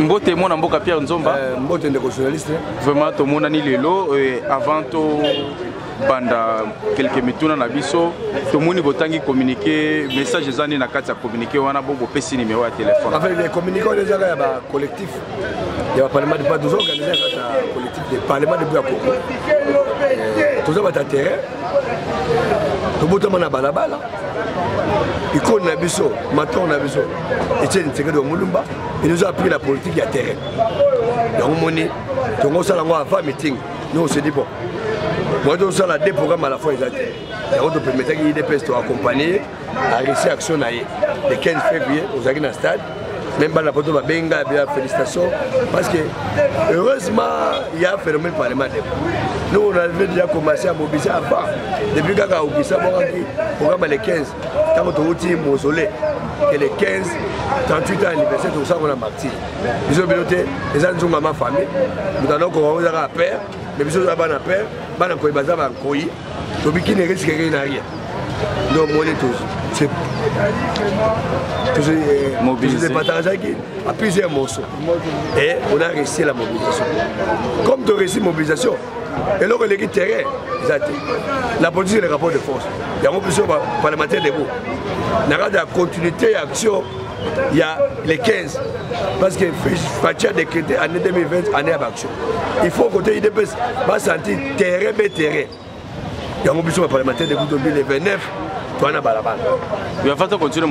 Mbote mona mboka Pierre Nzomba. Mbote ndeko journaliste. Vraiment to mona ni lelo avant to banda quelques mituna na biso to moni botangi communiquer message ezani na kati ya communiquer wana bo pesi numéro ya téléphone. En fait les communiqués déjà il y a ba collectif. Il y a parlement de pas deux organisés un collectif de parlement de Bouako. Tout ça va t'atterrir. Tout boto na balabala. Icône na biso, maton na biso. Etienne Tshisekedi de Mulumba, il nous a appris la politique à terrain. Donc moni, donc on s'en avant meeting. Nous on se dit bon. Moi, je suis là deux programmes à la fois. Et on peut permettre qu'il y ait des pestes accompagner à réussir l'action le 15 février aux Agnes Stade. Même pas la photo va bien, félicitations. Parce que heureusement, il y a un phénomène parlementaire. Nous, on avait déjà commencé à mobiliser avant. Depuis qu'on a mobilisé le programme le 15, quand on a outil mausolée, que le 15, 38 ans anniversaire, tout ça, on a martyr. Ils ont piloté, les gens sont ma famille. Nous avons commencé à père. Mais bisous à Bana père, Bana Koy Baza va Koyi, Tobiki ne risque rien. Donc, on est tous. C'est mobilisé. Des partages à plusieurs morceaux. Et on a réussi la mobilisation. Comme tu as réussi la mobilisation, et là, les terrain, la politique et les rapports de force. Il y a un peu de parlementaire debout. Il y a la continuité et l'action. Il y a les 15, parce que Fatia a décrété année 2020, année d'action. Il faut côté IDPS, va sentir terrain, terrain. Il y a un besoin parlementaire de 2029, tu as un balabal. Il va falloir continuer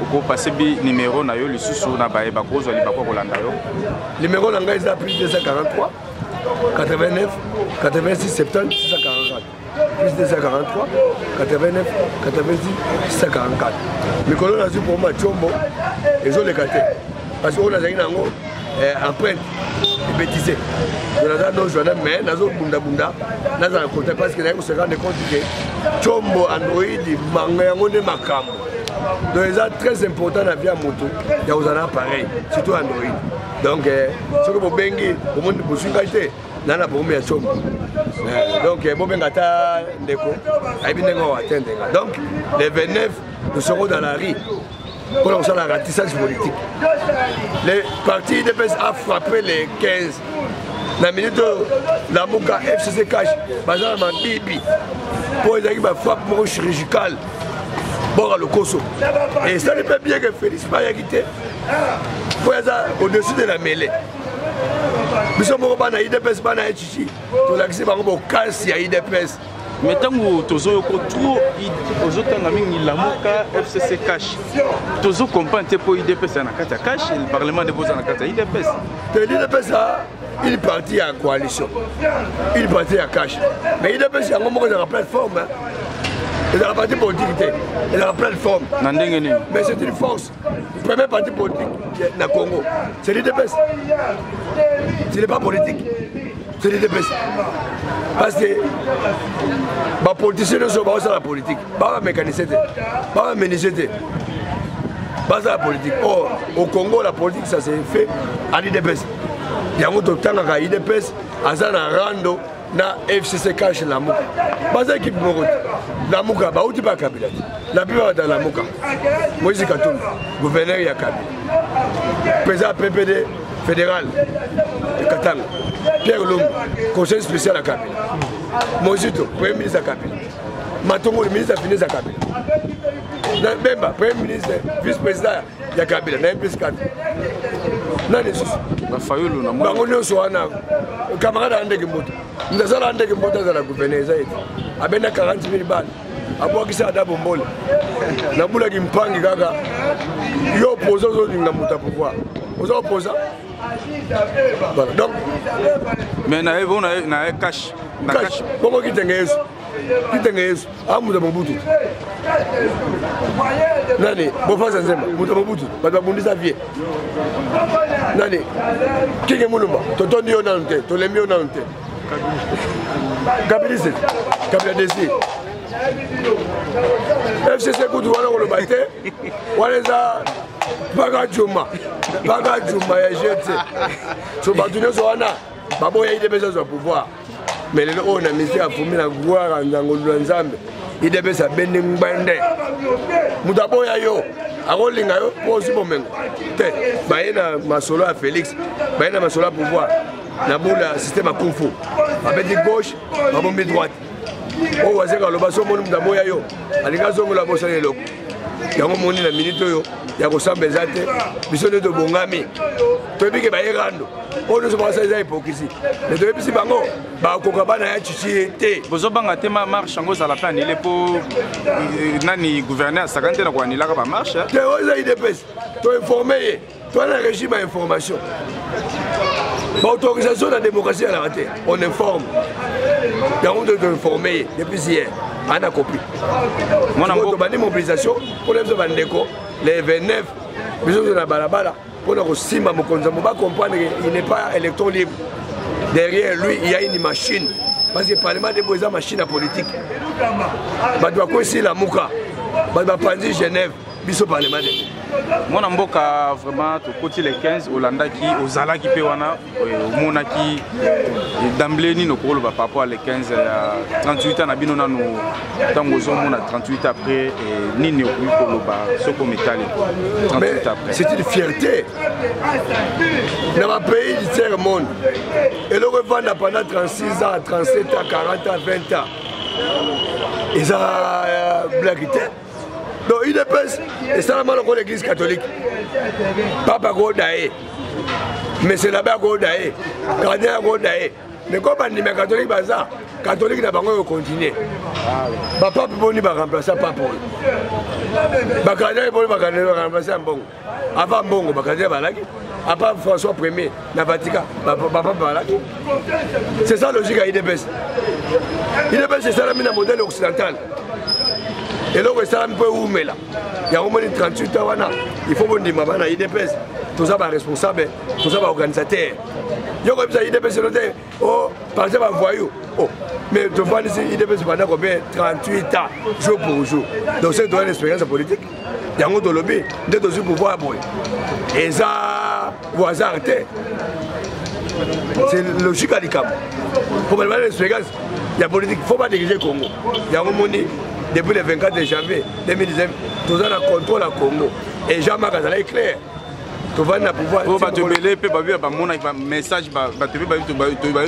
pour passer le numéro, le sous-sous, le numéro est à plus de 243, 89, 86, 70, 644. Plus de 243, 89, 90, 644. Mais quand on a vu pour moi Tchombo, ils ont les gâtés. Parce qu'on a une empreinte bêtisée. On a nos journaux, mais nous avons bunda bunda, nous avons côté parce que nous se rendons compte que Tchombo, Android, Manga, on est macam. Donc c'est très important dans la vie à moto. Il y a un appareil, surtout Android. Donc, ce que vous bengi, au monde de Boussungate, nana pour me Tchombo. Donc, bon bengata ndeko, aibinengo atteindre. Donc, les 29, nous serons dans la rue. Pour lancer la ratissage politique. Les partis IDPS a frappé les 15. La minute la Mouka FCC cash, Bazar Bibi, pour les frappe chirurgicale, bon le Koso. Et ça ne peut bien que Félix Payagité, pour au-dessus de la mêlée. Nous sommes au IDPS, Bana et Chichi, pour l'accès au casse à IDPS. Mais tant que tu as trop la FCC cash, tu as compris pour IDPS à cash, le Parlement dépose en IDPS. L'IDPS a une partie en coalition, une partie en cash. Mais l'IDPS a un moment dans la plateforme. Il y a la partie politique, il y a la plateforme. Mais c'est une force. La première partie politique dans le Congo, c'est l'IDPS. Ce n'est pas politique. C'est l'IDPS. Parce que les politiciens ne sont pas dans la politique. Pas la mécanicité. Pas la ménicité. Pas dans la politique. Or, au Congo, la politique, ça s'est fait à l'IDPS. Il y a un autre temps à l'IDPS, à Zana Rando, na FCC cash la Mouka. Pas dans l'équipe Morot. La Mouka, bah où tu vas Kabila. La plupart dans la Mouka. Moïse Katoum, gouverneur de Kabila. Président PPD fédéral de Katanga. Pierre Lumbu, conseiller spécial à Kabila. Mozito, premier ministre à Kabila. Matongo, le ministre des Finances à Kabila. Bemba, premier ministre, vice-président à Kabila. N'a plus 4. Nani sous. Fayulu na moi. Bango so wana. Camarade andeke moto. Ndazala andeke moto za la gouverner zaidi. Abenda 40,000 balles. Abwakisa adabo mbole. Na bula kimpangi kaka. Yo posa zo linga muta pouvoir. Ozo posa. Voilà. Donc mais na cash. Na cash. Comment qui tenga Yesu? Qui tenga Yesu? Amuza Mobutu. Nani, Bofa Nzemba, Muta Mobutu, Baba Bundisa vie. Nani, Kinge Mulumba, Totondi Onante, Tolemi Onante. Kabilis, Kabila Desi. FCC Koutou wana ko le baité. Walaza Baga Juma ya jeté. So batune so wana, babo ya IDPS zo pouvoir. Mais le on a mis à fumir la gloire en Nzambe. IDPS a béni mbende. Mutaboya yo. akolinga yo po aussi bomengo te baye na masolo ya Félix baye na masolo ya pouvoir na bula système ya kung fu babeti gauche babombi droite oyo wazeka loba so moni mutu aboya yo alinga zongola bosala eloko yango moni na minute oyo ya kosamba eza te biso nde tobongami toyebi ke baye rando oyo nyonso bakosala eza hypocrisie me toyebisi bango bakoka bana ya chichi te bozobanga te marche yango ozala mpe anile mpo nani gouverneur asakani te na koanilaka bamarche te oyo eza idps toinforme ye toana régime ya information baautorisation na démocratie alaka te on informe yango nde toinforme ye depuis hier ana copie tobandi mobilisation mpona biso bandeko les 29 biso na balabala mpona kosimba mokonzi mo bacomprendre il n'est pas électron libre derrière lui il y a une machine parce que parlement debo eza machine ya politique bato bakwesila muka bato bapanzi Genève biso parlement debo mwana mboka vraiment tokoti le 15 olandaki ozalaki mpe wana omonaki d'emblée nini okoloba par rapport à le 15 ya 38 ans na bino nano ntango ozomona 38 après nini okoki koloba soki ometali 38 après c'est une fierté na bapays du tiers monde eloko evanda pendant 36 ans 37 ans 40 ans 20 ans eza blaki te donc UDPS esalama lokola l'église catholique papa akoda ye mese labe akoda ye gardien akoda ye mais comme bandima catholique baza catholique na bango oyo continue bapape boni baremplace pape oyo bagardien boni baremplace ya mbongo avant mbongo bagardien balaki apa François Ier na Vatican bapape balaki c'est ça logique ya UDPS UDPS esalami na modèle occidental eloko esalami mpo eumela yango moni 38 ans wana il faut bondima bana UDPS toza baresponsable toza baorganisateur yo koyebisa UDPS elo te o par exemple bavoyou mais tofandisi UDPS pendant combien 38 ans jour pour jour donc c'est une expérience politique yango tolobi nde tozwi pouvoir boye eza hasard te c'est logique ya likambo po balibana l'expérience ya politique faut pas diriger Congo yango moni depuis le 24 janvier 2019, nous avons le contrôle à Congo. Et Jean-Marc Azala est clair. Tu vas na pouvoir. Tu vas te mêler, tu vas voir un message, tu vas voir un message, mais tu vas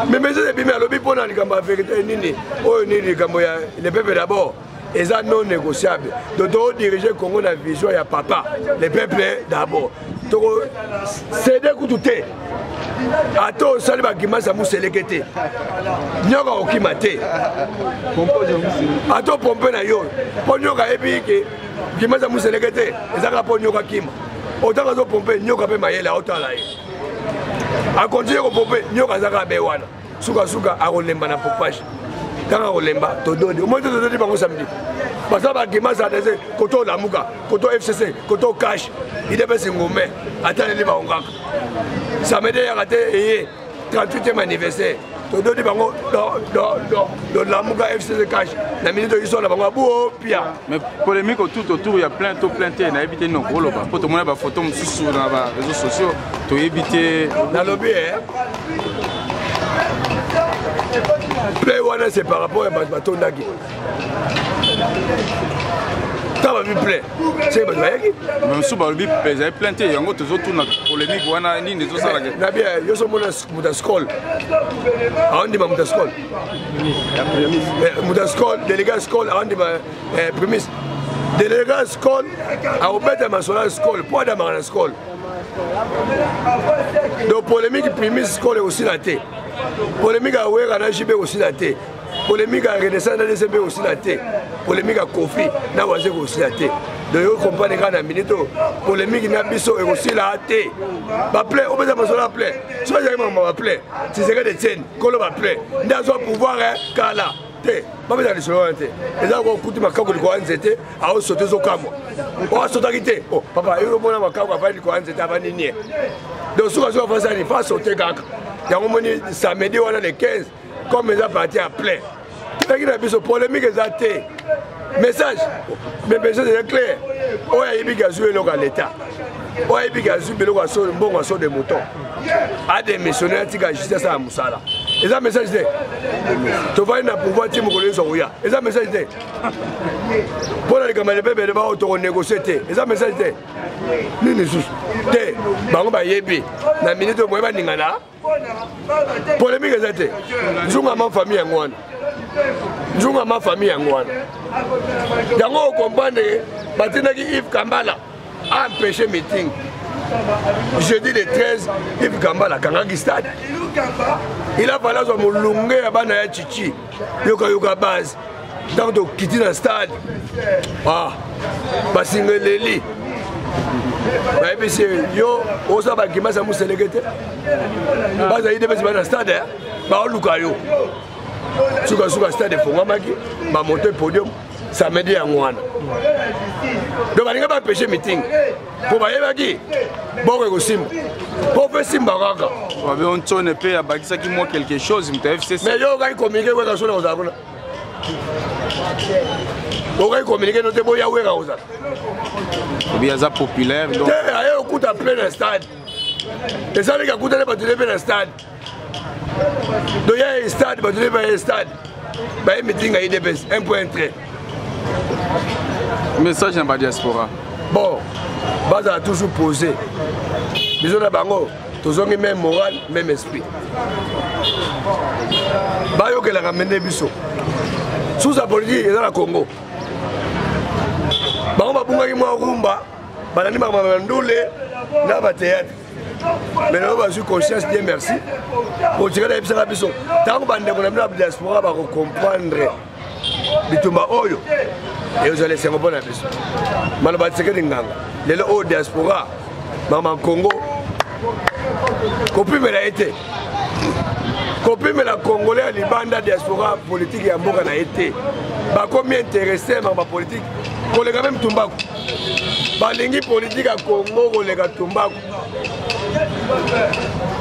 mais message est bien, le pour la vérité, le peuple d'abord. Et ça non négociable. Donc, tu diriger le Congo dans la vision, il y a papa. Le peuple d'abord. C'est des coups de thé. Ato sali bakimasa muselekete nyoka okimate ato pompe na yo po nyoka ebiki kimasa muselekete ezaka po nyoka kima otanga zo pompe nyoka pe mayele otala ye a continuer ko pompe nyoka zaka be wana suka suka akolemba na popage tanga kolemba tododi o moto tododi bango samedi basa bakimasa dese koto lamuka koto FCC koto cash idepesi ngome ataleli baongaka samedi ya raté et 38e anniversaire todo di bango do lamuka FCC cash na minute ils sont là bango bo pia mais polémique autour il y a plein na éviter non koloba pour tout monde ba photo sur na ba réseaux sociaux to éviter na lobby play one c'est par rapport à bateau ndaki ça va me plaire c'est pas vrai même sous balbi ils planté yango toujours tout na polémique wana ni nezo sala ke na bien yo so mona mutascol andi ma mutascol mutascol délégat scol andi ma prémisse délégat scol a obeta ma sola scol pour da ma scol donc polémique prémisse scol aussi la té polémique a wera na jibe aussi la té polémique à Renaissance na DCB aussi la té polémique à Kofi na Wazeko aussi la té de yo comprendre quand na minito polémique na biso et aussi la té ba plaît on peut pas la plaît soit j'ai maman ba plaît c'est ce que de tienne kolo ba plaît ndazo pouvoir kala té ba ba lisolo té et là ko kuti makako liko anzete a o sauter zo kamwa o sauter kité oh papa yo mona makako ba liko anzete ba nini donc soit zo fa ça ni fa sauter kaka yango moni samedi wala le 15 comme ils ont parti à plein. Il y a une polémique exacte. Message. Mais le message est clair. On a eu des gazous à l'État. On a eu des gazous à bon de moutons. a démissionné atika justice à Moussala. Et ça message de tu vas na pouvoir ti mokolo so ya. Et ça message de pour les camarades bébé de ba auto négocier té. Et ça message de nini sous té bango ba yebi na minute mo ba ningana polémique ezate nzunga ma famille ngwana nzunga ma famille ngwana yango comprendre batinaki Yves Kambala a empêché meeting jeudi le 13 Yves Kambala kangaki stade il a fallu son mulunge ya bana ya chichi yoka base donc to kiti na stade basingeleli baebisi yo oza bakimasa museleke te bazali te besi bana stade baoluka yo sukasuka stade efongamaki bamonte podium samedi yango wana donc balinga bapeshe meeting mpo bayebaki boko ekosimba mpo fe simba kaka babe ontone mpe abakisaki mwa quelque chose muta FCC mais yo okaki communiqué weka sona kozala kuna okaki communiqué no te boya weka kozala obi aza populaire donc te aye okuta plein na stade esalaki akutane bato ne mpe na stade donc ya stade bato ne baye stade baye meeting ya IDPS 1.3 message na badiaspora bon bazala toujours posé biso na bango tozongi même moral même esprit bayokelaka mende biso sous la politique eza na Congo bango babungaki mwa rumba balandi makambo ndule na batéâtre mais nao bazwi conscience bien merci politika na yebisaka biso ntango bandeko na bino ya diaspora bakocomprendre bitumba oyo ezala esengo mpo na biso maloba tisekedi nganga lelo oyo diaspora mama Congo kopimela ye te kopimela congolais ya libanda diaspora politique ya mboka na ye te bakomi intéressé makambo politique koleka meme tumbaku balingi politique ya Congo koleka tumbaku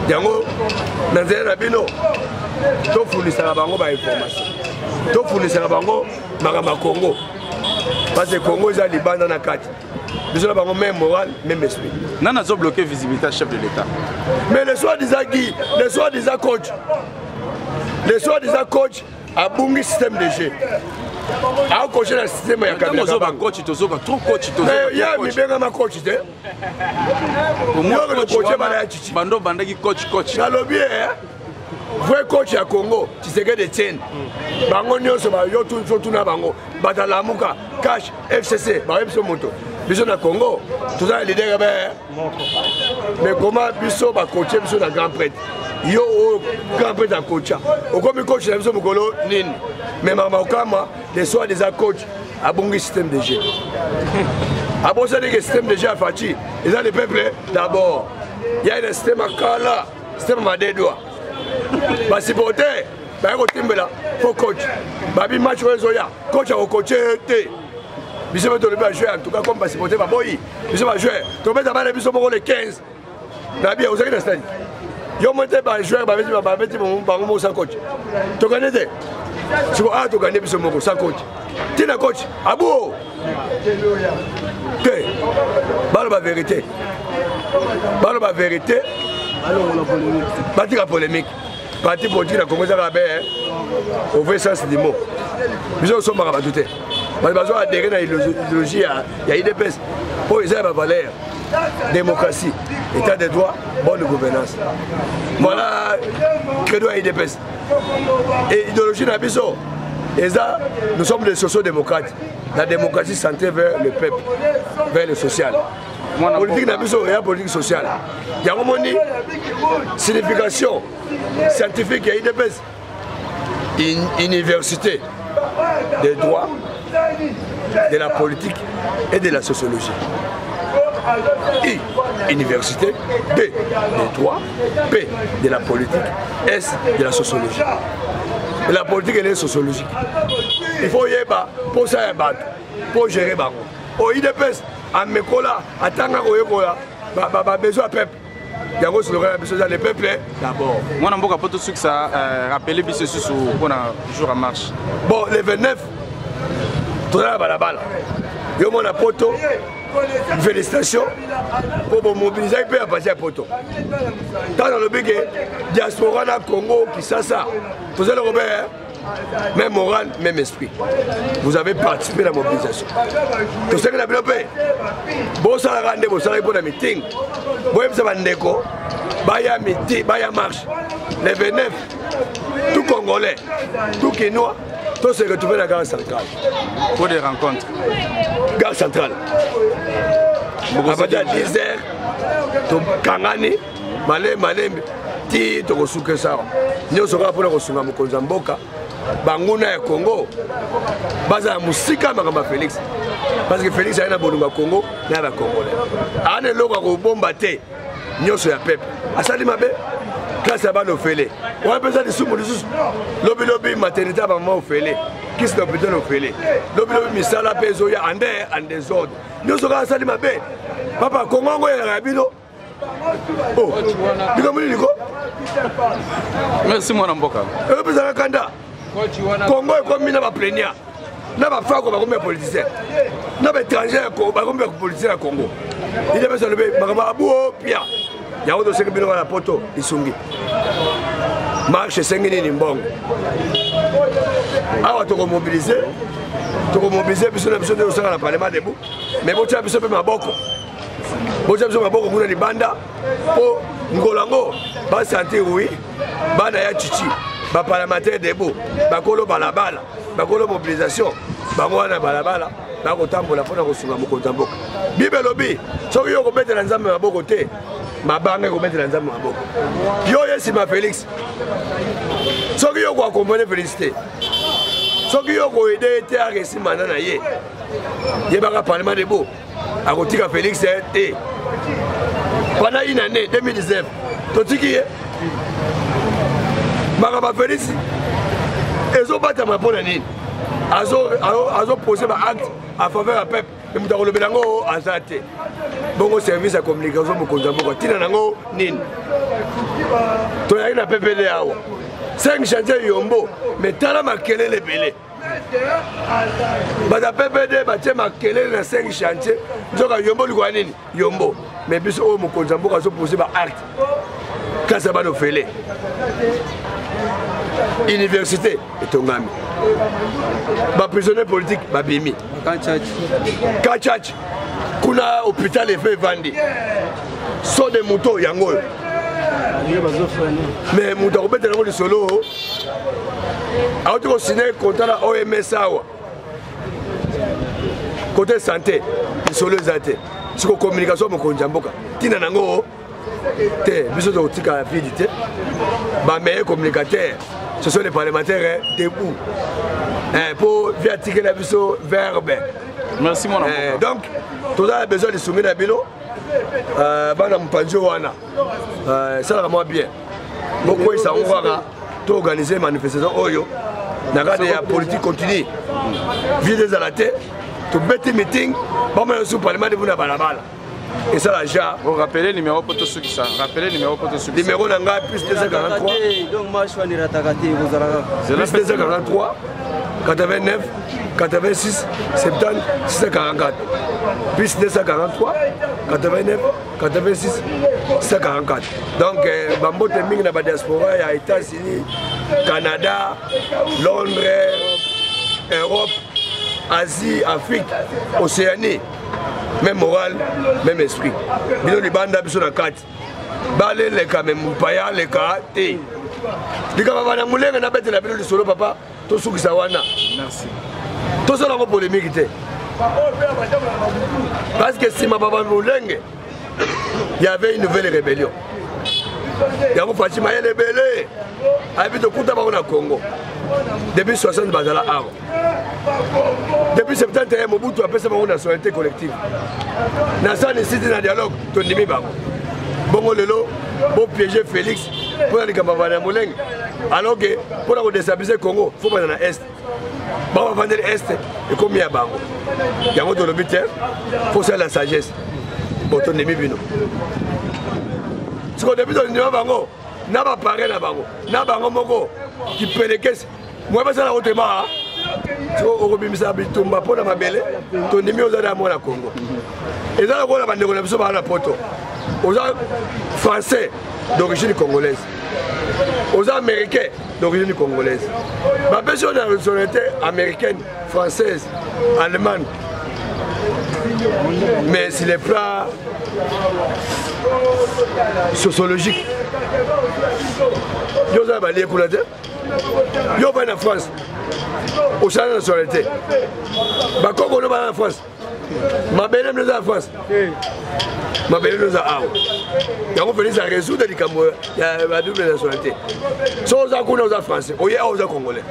yango na nzela na bino tofunisaka bango bainformation tofunisaka bango makambo ya Congo parce que Congo eza libanda na kati biso na bango même moral même esprit nani azobloquer visibilité chef de l'État mais le soi-disant qui le soi-disant coach abungi système de jeu akoche na système ya kabila coach tozoka trop coach mais ya mibenga ma coach te coach bana ya chichi bando bandaki coach nalobi vrai coach ya Congo Tshisekedi Etienne bango nyonso ba yo tuna bango batalamuka cash FCC ba biso moto biso na Congo toza leader mais comment biso ba coacher biso na grand prêtre yo grand prêtre a coacha okomi coach na biso mokolo nini mais mama okama les soirs des coach abongi système de jeu abosa de système de jeu à Fachi ils ont le peuple d'abord il y a un système à Kala système à des doigts basipote bayekotimbela fo coach babi match oyo ezoya coach akocoache te biso mpe tolobi bajouer en tout cas comme basipote baboyi biso bajouer tobeta bana biso moko le 15 na bia ozalaki na stade yo mo te bajouer babeti bango moko sa coach tokande te siko awa tokande biso moko sa coach tina coach abo te baloba vérité batika polémique parti politique na Congo ezaka be au vrai sens du mot biso osombaka bato te bato bazo adhéré na idéologie ya IDPS mpo eza ya bavaleur démocratie état de droit bonne gouvernance voilà credo ya IDPS et idéologie na biso eza nous sommes des sociaux-démocrates la démocratie centrée vers le peuple vers le social politique na biso ya politique sociale yango moni signification scientifique ya IDPS université des droits de la politique et de la sociologie I université D des droits P de la politique S de la sociologie et la politique elle est sociologique il faut yeba pour ça ya bato pour gérer bango au IDPS amekola atanga koyekola ba besoin peuple yango slogan biso za le peuple d'abord mwana mboka poto soki ça rappeler biso susu pona jour à marche bon le 29 toza balabala yo mona poto félicitations pour mobiliser et à passer à Poto. Dans le but que diaspora na Congo qui ça vous allez Robert, même moral, même esprit. Vous avez participé à la mobilisation. Tout ce que vous avez développé, bon ça la rende, bon ça pour le meeting, bon ça va ndeko, baya meeting, baya marche, les 29, tout Congolais, tout Kinois. Tout se retrouver à la gare centrale. Pour des rencontres. Gare centrale. À partir de 10h, tu Kangani, Malé, ti to kosuke ça. Nous sommes pour le kosunga mokonza mboka. Banguna ya Congo. Baza musika makamba Félix. Parce que Félix a un bonuma Congo, na ba Congolais. Ane loko ko bomba te. Nyoso ya peuple. Asali mabe. Classe à bas fêlé. On a besoin de sous-mots. Lobby, maternité à maman au fêlé. Qui est l'hôpital au fêlé? Lobby, misala, pesoya, en désordre. Nous sommes à Salima Bé. Papa, comment on est à Rabino? Oh, merci, mon amboka. Congo est comme une plénière. N'a pas fait comme un politicien. N'a pas étranger comme un politicien à Congo. Il est besoin de lever. Pierre. Il y a autre chose qui est dans la poto, Isungi. Marche 5 000 Nimbong. Alors, tu as mobilisé, puis on a besoin de faire le Parlement debout. Mais tu as besoin de faire beaucoup. Tu as besoin de faire beaucoup de banda. Pour Ngolango, va sentir oui, bana ya chichi, va parlementaire debout, va colo balabala, va colo mobilisation, va moana balabala, va kotambola pour la sunga mokontamboka. Bibelobi, so yo ko mettre nzambe maboko te. Ma banque est mettre dans un maboko. Yo yesi ma Félix. Soki yo ko accompagner félicité. Soki yo ko aider te a resi manana ye. Ye baka parlement de beau. A kotika Félix et pendant une année 2019. Totiki ye. Baka Félix. Ezo bata ma pona nini. Azo poser ma acte à faveur du peuple. Et nous avons le bélango à Zate. Bon service à communication pour Konzambo. Tina nango nin. Tu as une PPD à 5 chantiers yombo. Mais tu as marqué les belés. Bada PPD, tu as marqué les 5 chantiers. Tu as yombo du guanin. Yombo. Mais bis au Konzambo a posé par acte. Quand ça va nous faire. Université et Tongami. Ma prisonnier politique, ma bimi. Kachach. Kuna hôpital et fait vendre. So de moto yango. Mais moto ko betela ngo solo. A auto signé contrat la OMS awa. Côté santé, solo zate. Siko communication mo konjamboka. Tina nango te biso de tika vidité. Ba meilleur communicateur. Ce sont les parlementaires debout pour viatiquer la biso verbe. Merci mon ami. Donc, tout a besoin de soumettre à Bilo. Bana Mpanjo wana. Ça va moi bien. Beaucoup ça on va tout organiser manifestation oyo. Nagade ya politique continue. Vider à la tête. Tout bête meeting. Ba moi sous parlement de buna balabala. Et ça là déjà. Vous rappelez le numéro pour tout ceux qui ça. Rappelez le numéro pour tout ceux qui. Numéro nanga plus 243. Donc moi je suis ratakati vous allez. Plus 243 89 86 70 644. Plus 243 89 86 644. Donc Bambo Teming na ba diaspora ya États-Unis, Canada, Londres, Europe, Asie, Afrique, Océanie. Même moral, même esprit. Bino li banda biso na kati. Balé les cas même paya les cas té. Dika baba na mulenga na bete la bino li solo papa, to sukisa wana. Merci. To solo ko polémique té. Parce que si ma baba mulenga, il y avait une nouvelle rébellion. Il y a un Fatima rebelle. Habite au Kouta au Congo. Depuis 60 bazala avant. Depuis 71 Mobutu a fait sa nationalité collective. Nasa nécessite un dialogue, ton nimi bango. Bongo lelo, bon piéger Félix pour aller à Mouleng. Alors que pour déstabiliser Congo, il faut aller dans l'Est. Bon, on va vendre l'Est et comme il y a bango. Il y a un autre but, il faut faire la sagesse. Bon, ton nimi bino. Ce qu'on a vu dans le numéro bango, n'a pas parlé na bango. N'a pas bango qui peut les caisses. Moi, je vais faire la haute. okobimisa bitumba mpona mabele tondimi oza na mwana Congo eza lokola bandeko na biso baa na poto oza français d'origine congolaise oza américain d'origine congolaise bapesi oyo na nationalité américaine française allemande mais sur les plans sociologiques yo oza na balie kuna te yo vai na France osala na nationalité bakoko no baa na France mabele mno eza na France mabele mno eza awa yango félix arésoudre likambo ya badouble nationalité so oza kuna oza français oye awa oza congolais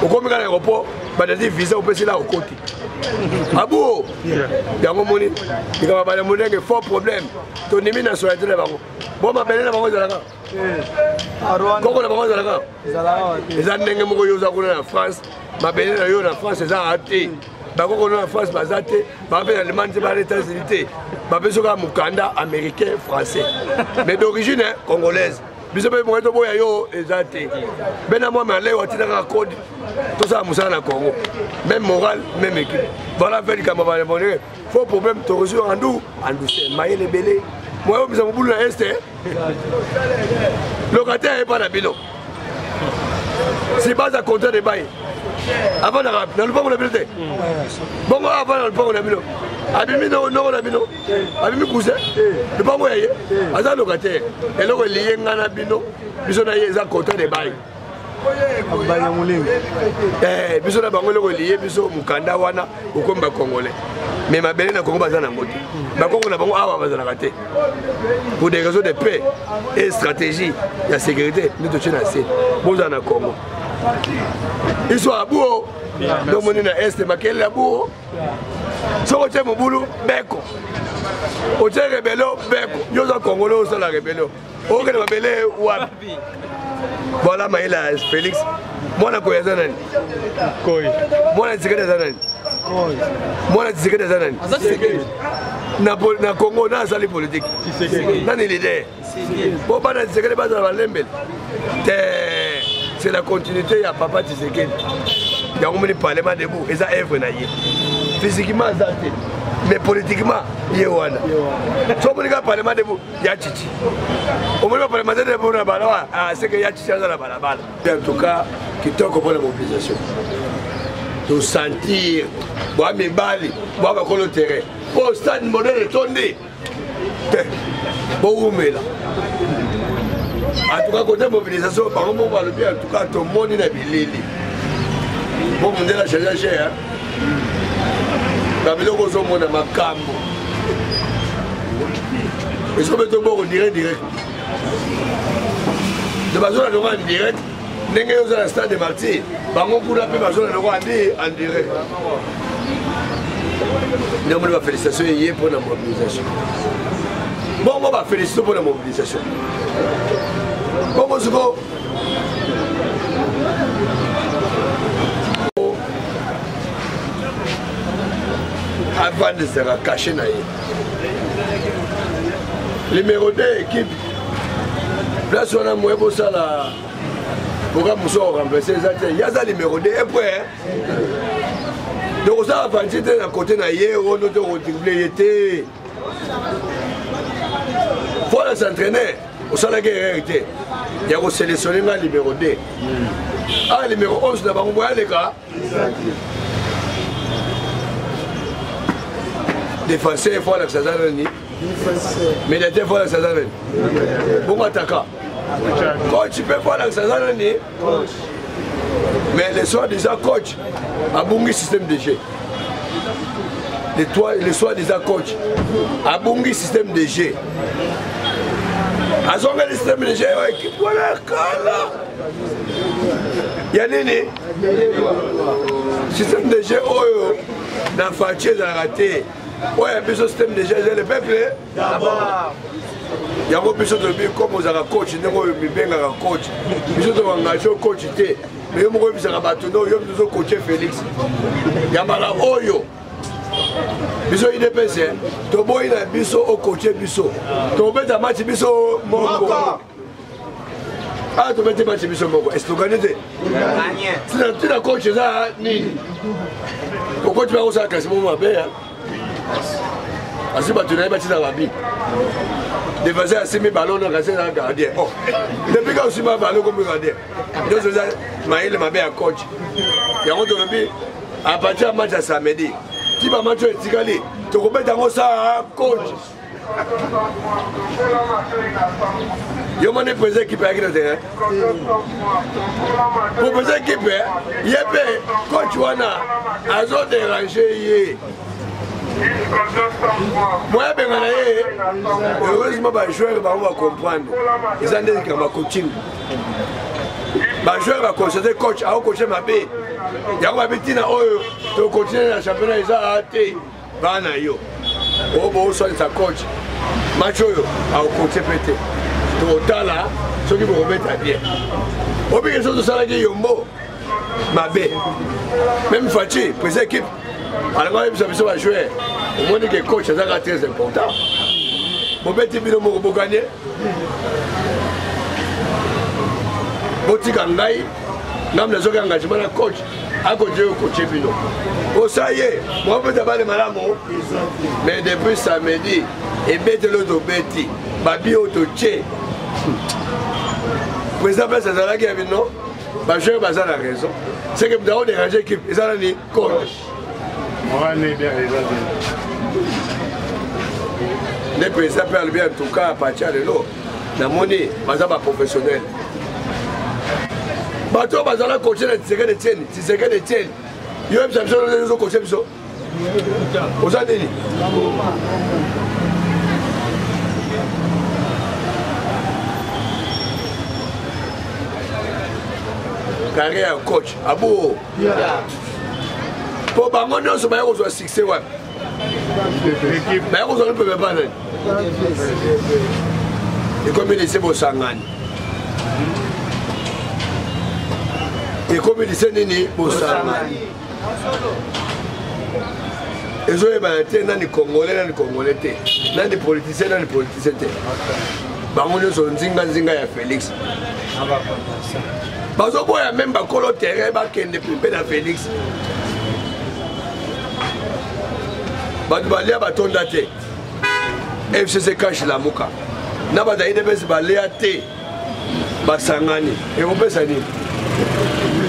okomi kaka na aéroport badadi visa opesila okoti abuo yango moni likambo bale monenge fort problème tondimi nationalité na bango bo mabele na bango ezalaka koko na bango ezalaka eza ndenge moko yo oza kuna na France mabele na yo na France eza ate bakoko na France baza te bape na Allemagne te bana États-Unis te bapeso kaka mokanda américain français mais d'origine congolaise biso mpe moke toboya yo eza te mpe na mwa malai watinaka code tosala mosala na Congo même moral même équipe voilà fait likambo balemone faux problème toresu andu se mayele ebele moyo bisa mobulu na este locataire ayepa na bino si baza contrat de bail avant na lupango na bino te bongo avant na lupango na bino abimi noko na bino abimi kuse lupango ya ye aza locataire eloko eliye nga na bino biso na ye eza contrat de bail biso na bango eloko eliye biso mokanda wana okomi bacongolais mais mabele na Congo baza nango te bakongo na bango awa bazalaka te pour des raisons de paix et stratégie ya sécurité nde totie na se bozala na Congo iso abuo domoni na este makele abuo soko otie mobulu beko otie rebelio beko yoza congolais osala rebelio okende mabele wapi voilà mayela Félix mwana koya aza nani mwana Tshisekedi aza nani mwana Tshisekedi aza nani na Congo na asali politique nani leader po bana Tshisekedi bazala balembele te c'est la continuité ya papa Tshisekedi yango moni parlement debout eza œuvre na ye physiquement aza te mais politiquement ye wana so moni ka parlement debout ya chichi omoni ba parlement debout na bala c'est que ya chichi aza na balabala en tout cas kitoko pour la mobilisation de sentir boa mibali boa bakolo terrain po stade modèle etondi te bo umela en tout cas côté mobilisation par exemple on va le bien en tout cas tout le monde na bilili bon monde la charge cher babilo ko zo mona makambo est-ce que beto bo direct de bazona no en direct ndenge yo za stade de Martyrs bango kuna pe bazona no en direct nous avons félicitations hier pour la mobilisation. Bon, on va féliciter pour la mobilisation. Bon, on se voit. Avant de se cacher, numéro 2 équipe. Là, on a moins pour ça là. Pour nous remplacer les athlètes. Il y a ça numéro 2 et après. Donc ça va partir de côté de hier, on a été il faut s'entraîner. Au sein de la guerre, il y a sélectionné le numéro 2. Ah, le numéro 11, on va les gars. Défenseur, il faut la Sazanani. Médiateur, il faut la Sazanani. Bon attaquant. Coach, tu peux faire la Sazanani. Mais les soi-disant coach a bungi système de jeu. Les soi-disant coach a bungi système de jeu. A zonga le système de jeu équipe voilà kala. Ya nini? Système de jeu oyo na fatie za raté. Ouais, biso système de jeu le peuple d'abord. Yango biso to bi comme ozaka coach ndeko bibenga ka coach. Biso to engagé coach té. Mais yo moko bisaka bato no yo biso coach Félix. Yamala oyo. Biso IDPC to boy na biso o coach biso. To beta match biso mongo. Ah, tu mets match biso moko. Est-ce que tu gagnes? Tu n'as coach ça ni. Pourquoi tu vas au sac c'est mon bien? Asi tu n'as pas tiré la vie. De fazer assim mes ballons dans la gardien. Oh. Depuis que aussi ma ballon comme gardien. Donc ça Maïl m'a bien coach. Et on donne bien à partir de match à samedi. Tu vas match au Tigali. Tu remets dans ça coach. Yo mané président qui paye dans terrain. Pour président qui paye, il paye coach wana azo déranger. Moi, heureusement, les joueurs vont comprendre. Ils ont dit que ma coaching. Les joueurs vont constater coach, à coacher ma bé. Il y a un petit na oyo, tu continues le championnat, ils ont hâté. Bana yo. Oh, bon, soit sa coach. Match oyo, à coacher pété. Total là, ceux qui vont remettre à bien. Au pire, ils sont tous salariés yombo. Ma bé. Même Fatih, président équipe. Alors, même si on va jouer, au moins que le coach est très important. Mon petit bino pour gagner. Boti Gangai, nam les autres engagements de coach, à côté au coach bino. Oh ça y est, moi je peux te parler madame, mais depuis samedi, et bête l'autre bêti, babi auto tché. Président ça c'est là qui a vu non, bah je vais passer la raison. C'est que nous avons dérangé l'équipe, ils ont dit coach. Les présidents parlent bien en tout cas à partir de l'eau. La monnaie, c'est pas professionnel. Bateau, c'est la coach de Tseke de Tienne. Tseke de Tienne. Il y a une personne qui a coaché. Vous avez dit. Carrière coach. Abou. Pour pas moi non c'est pas aux succès ouais. Mais on ne peut pas aller. Et comme il disait Bosangani. Et comme il disait Nini Bosangani. Et je vais maintenant dans les Congolais, dans les politiciens, Bango sont zinga ya Félix. Parce que il y a même pas le terrain qui ne peut pas Félix. Balia batonda te FCC cache la muka na bataille de bes balia te basangani et on peut ça ni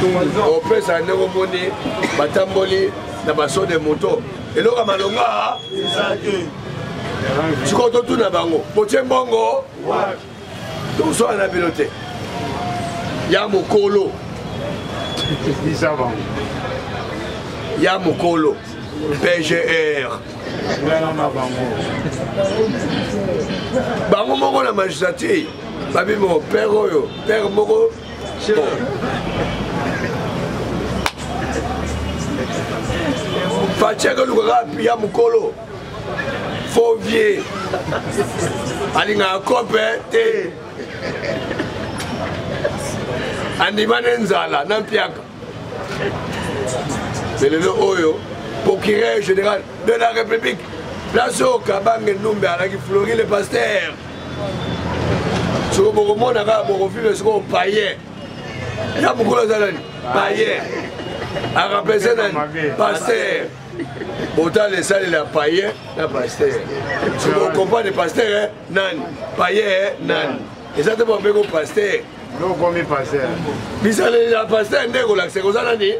on peut ça ne romoni batamboli na baso de moto et lo malonga tu comptes tout na bango potie bongo tout ça na piloté ya mokolo ya mokolo PGR bango moko na magistrature babi mo père oyo père moko facheke lukaka pia mokolo faux vieux alinga akope te andima ne nzala na mpiaka lelo oyo procureur général de la République, place au Kabange Numbe à la Fleury le pasteur. Ce que vous avez refusé, c'est qu'on paye. Il y a beaucoup de gens paye. À remplacer un pasteur. Autant les salles, il a payé, la pasteur. Ce que vous comprenez, le pasteur, nan, payé, nan. Et ça, c'est pour le pasteur. Non, comme pasteur. Mais ça, le pasteur, il est relaxé. Vous avez dit?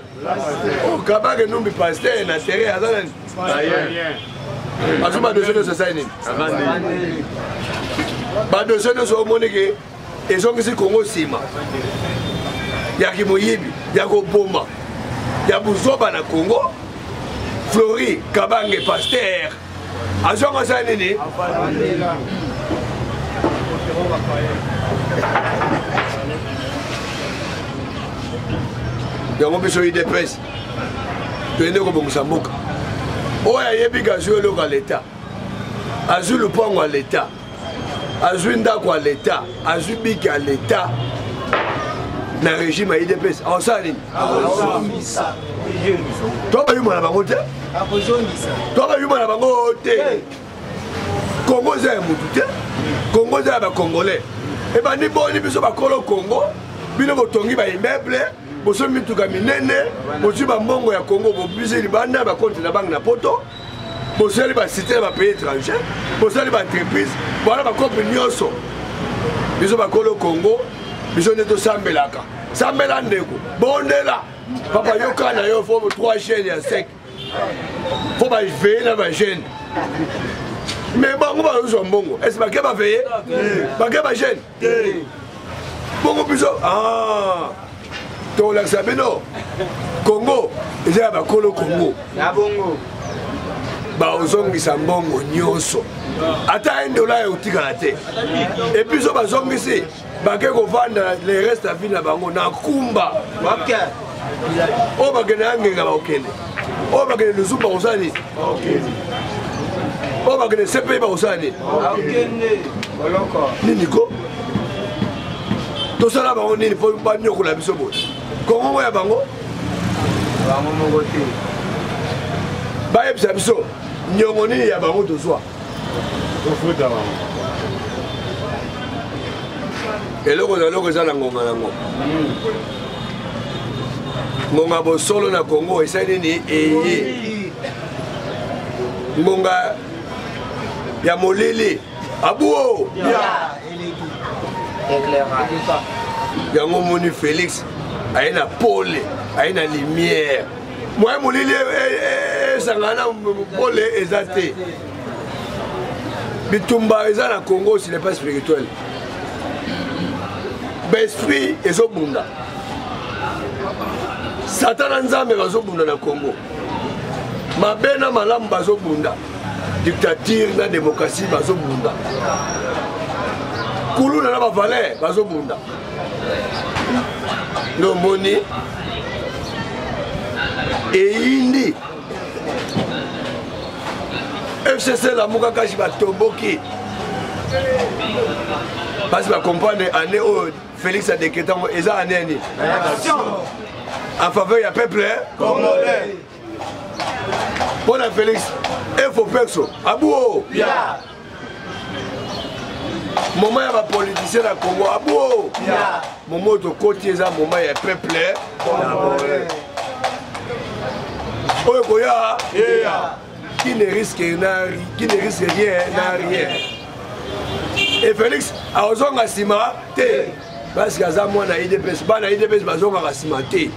Au Kabange Numbe pasteur, il a serré à ça. Parce que ma dossier de ce saïne. Ma dossier de ce monique, ils ont ici Congo Sima. Il y a Kimoyibi, il y a Goboma, il y a Bouzoba na Congo, Fleury, Kabange, Pasteur. À ce moment-là, il y a un peu de presse. Tu es né comme Moussamboka. Oh, il y a des gens qui sont à l'État. Azul le pont à l'État. Azul Ndako à l'État. Azul Bik à l'État. Dans le régime IDPS. En saline. Toi, tu as eu mal à Bangote? Toi, tu as eu mal à Bangote? Congo, c'est un Moutoute. Congo, c'est un Congolais. Et bien, nous avons au Congo, nous avons des immeubles, nous avons des minene, nous avons des Congo, nous avons des comptes de la banque na poto, nous avons des cités de pays étrangers, nous avons des entreprises, nous avons des compagnies. Nous avons au Congo, nous avons des Sambelaka. Sambela ndeko, bondela, papa yokana yo, il faut 3 chaînes et 5. Il faut veiller dans ma chaîne. Mais bon, on va nous bongo. Est-ce que tu vas veiller? Tu vas gêner? Bongo plus. Ah, tu as l'accès non? Congo, ils ont un Congo. Bah, aux hommes qui sont bongo, nyonso. Attends $1 au tigalate. Et puis, on va zombie ici. Bah, qu'on vende les restes à vie na bango na kumba. On va gagner un gars au Kenya. On va gagner le soupe au Sani. On va gagner CP au Sani. Nico. Tout ça là, on ne peut pas nous la biso. Comment on va bango? Bah, il y a biso. Nyongoni ya bango de soi. Et là, on a l'occasion ngonga nango. Ngonga bo solo na Congo esa nini eye. Ngonga ya molele. Abuo. Ya eleki. Éclairage. Ya ngomoni Félix aina pole, aina lumière. Moi molele sangana pole ezate. Bitumba eza na Congo, ce n'est pas spirituel. L'esprit est au bunda. Satan nzambe bazo bunda na Congo. Mabena malamu bazo bunda. Dictature na démocratie bazo bunda. Kulu na ba valeur bazo bunda. No moni et indi. FCC la muka kashi ba tomboki. Parce que comprendre année où Félix a décrété eza année en faveur du peuple congolais. Pour la Félix, il faut perso. Abouo. Moment il y a politicien à Congo. Abouo. Moment de côté ça moment il y a peuple congolais. Oyo koya. Qui ne risque rien, n'a rien. Et Félix a osonga sima te parce que ça moi na IDPS ba na IDPS bazonga sima te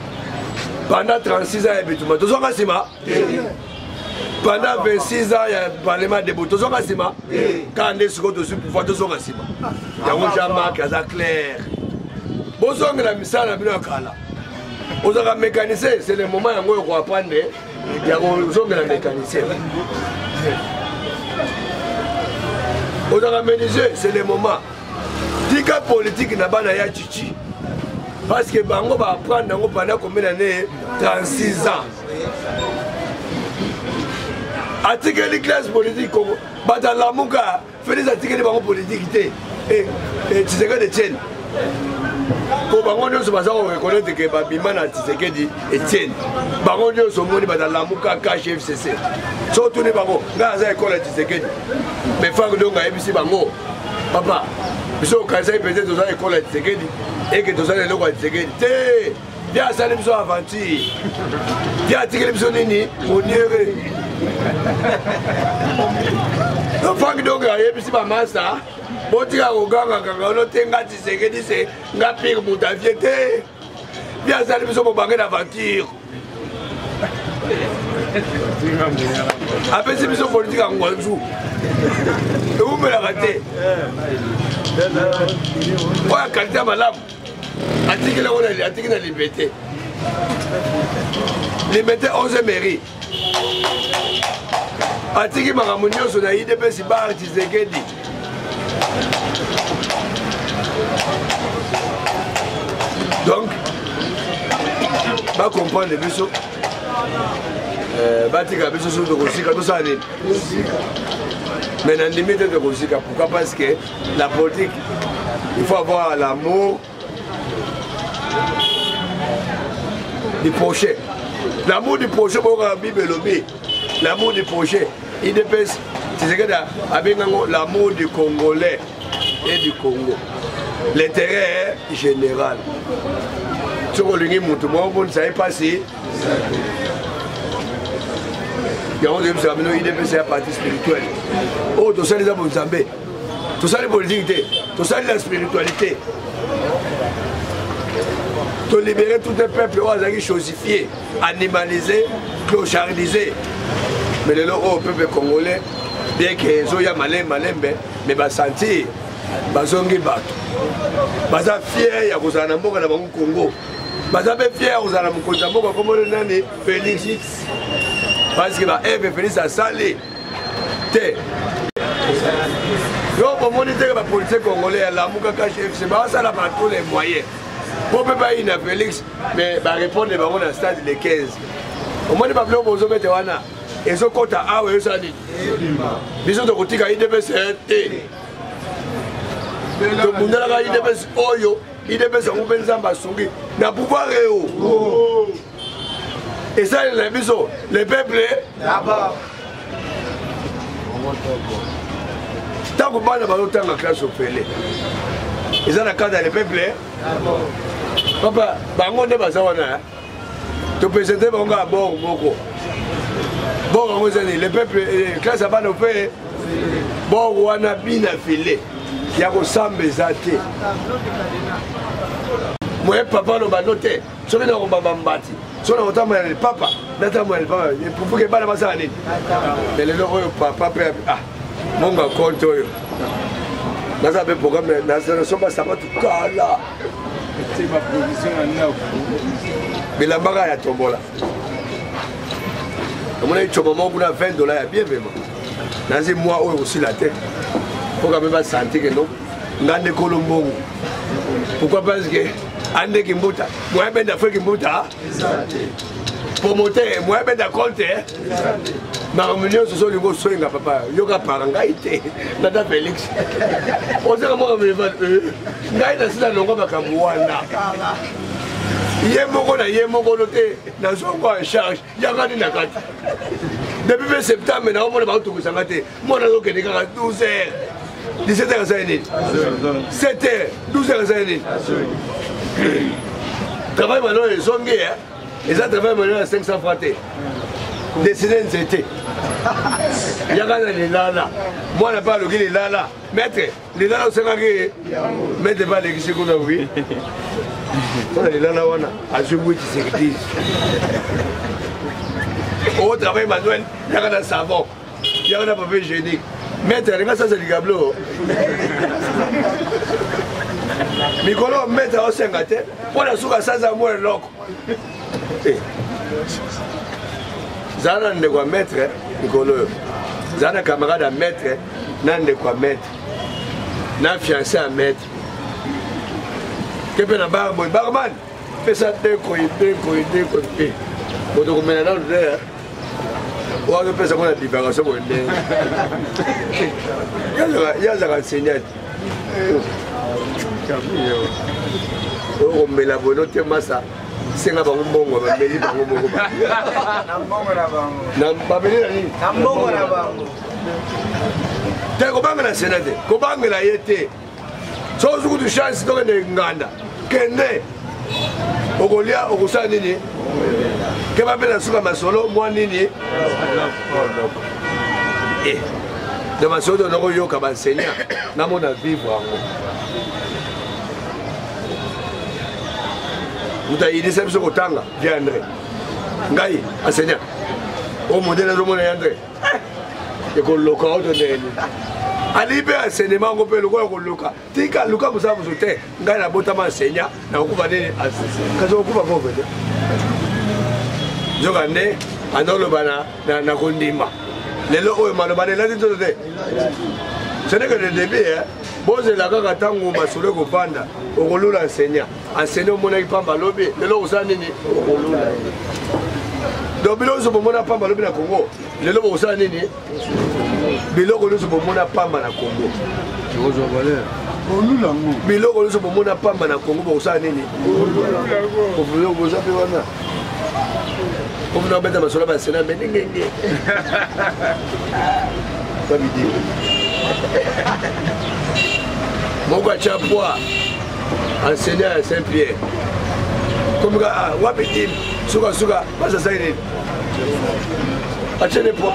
pendant 36 ans et bituma tozonga sima pendant 26 ans il y a parlement de bout tozonga sima quand est-ce que tu pouvoir tozonga sima yango Jean-Marc ça clair bozonga la misala bino kala ozaka mécanicien c'est le moment yango ko apprendre yango ozonga la mécanicien. C'est le moment. Tika politique n'a pas ya chichi. Parce que bango va prendre pendant combien d'années? 36 ans. Article de classe politique, dans la mouka, fait des articles de bango politique. Et tu sais que de tienne. Pour bango nous sommes à reconnaître que Babimana Tshisekedi et tienne. Bango nous sommes dans la mouka KFCC. Surtout les bango, dans la école Tshisekedi. Mais il faut que nous ayons bango. Papa, il faut que nous ayons peut-être dans l'école Tshisekedi et que nous ayons l'école Tshisekedi. Viens à salir sur aventure. Viens à tirer sur nini, on irait. Il faut que nous ayons massa. Bon, tu as au gang, on a Tshisekedi, c'est un pire pour ta vie. Viens à salir sur mon baguette d'aventure. Après, c'est une politique en Guangzhou. Et vous me la ratez. Moi, la qualité à ma lame. Article de la liberté. Liberté 11 mairies. Article de Maramounion, son IDP, c'est pas Tshisekedi. Donc, va comprendre les vaisseaux. Batika biso so de Rosika, tout ça. Mais dans la limite de Rosika, pourquoi? Parce que la politique, il faut avoir l'amour du projet. L'amour du projet, l'amour du projet. Il dépêche, c'est ce que l'amour du Congolais et du Congo. l'intérêt général. Si on a un ça est passé. Il y a un IDPC à partie spirituelle. Oh, tout ça, les hommes zambés. Tout ça, les politiques. Tout ça, la spiritualité. De libérer tout un peuple chosifié, animalisé, clochardisé. Mais le peuple congolais, bien que Zoya Malem, mais va sentir, va zongi bato. Va fier, il y a des gens qui sont Congo. Va fier, il y a des gens qui sont Félix. Parce que Félix a salé. Donc, pour moniter la politique congolaise, la Moukaka chef, c'est ça là par tous les moyens. Pour ne pas y aller Félix, mais répondre dans le stade les 15. Au moins, il ne va pas besoin de mettre et ce compte à Aoué, ça dit. Bisous de côté, il devait se faire. Le monde là, il devait se oyo, il devait se faire un basougi. N'a pouvoir réo. Et ça, les bisous, les peuples, là-bas. Tant que pas dans la classe au Félé. Ils ont la carte des peuples. Papa, bango ne basa wana. Tu présentais bango à bord beaucoup. Bon, les peuples, les classes à bas fait. Bon, wana bina filé. Il y a un sambe zate. Moi, papa no banote. Ce qui n'a pas bambati. Ce qui n'a pas bambati. Papa, n'attends-moi le papa. Pour que pas basa ani. Mais le papa ah, mon gars compte. Dans un programme, dans un sommet, ça va tout cas là. C'est ma position en mais la barre est tombée là. On a eu un moment où on a $20, bien vraiment. Dans un mois, on a aussi la tête. Il faut quand même sentir que non. On a des colombons. Pourquoi? Parce que Ande Kimbuta, moi ben d'affaire Kimbuta. Pour monter, moi ben d'accordé. Ma réunion ce sont les mots soins papa. Yoga parangaïté. Nada Félix. On sait comment on va eux. Ngaïda c'est dans le ngoma kamouana. Yemoko noté. Dans son quoi en charge. Yagani nakati. Depuis septembre, maintenant on va tout s'arrêter. Moi on a donc des 12h. 17h à 7h, 12h à 5h. Travail maintenant ils sont gays. Et ça travaille maintenant à 500 francs. Décidé de c'était. Il y a des lala. Moi, je n'ai pas le lala. Maître, les lala, c'est un gay. Mettez pas les guichets qu'on a oublié. Les lala, on a joué qui s'écrit. Au travail manuel, il y a un savon. Il y a un papier hygiénique. Maître, regarde ça, c'est du gableau. Mikolo, maître, au 5 à terre. Pour la souka, ça, c'est moins loco. Zana ne quoi maître, Nicolo. Zana camarade à maître, nan de quoi maître. Nan fiancé à maître. Que peut la barman? Barman, fais ça d'un côté. Bon, donc on met dans le verre. On va faire ça comme la libération. Il y a la renseignante. On met la bonne massa. C'est un bon bongo, mais il vous avez dit ça sur le temps, viens André. Ngaï, enseignant. Au modèle de mon André. Il y a un local de Néni. À l'hiver, enseignement, on peut le voir au local. Tika, Lucas, vous avez ajouté. Ngaï, la botte à enseignant. Quand on coupe à pauvre. Je vais aller à Nolobana, dans la Kondima. Les locaux, ils m'ont demandé là, ce n'est que le début. Bon, c'est la gaga tango masolo ko panda okolola enseignant enseignant mona ipamba lobi lelo usana nini okolola donc bilozo bomona pamba lobi na Congo lelo usana nini biloko lozo bomona pamba na Congo jozo valeur olula ngo biloko lozo bomona pamba na Congo usana nini ko vulo boza pe wana ko vuna beta masolo ba enseignant be ngenge pas vidéo Moga Chapua, enseignant à Saint-Pierre. Comme Wapitim, Souga, pas ça, Achète les poids.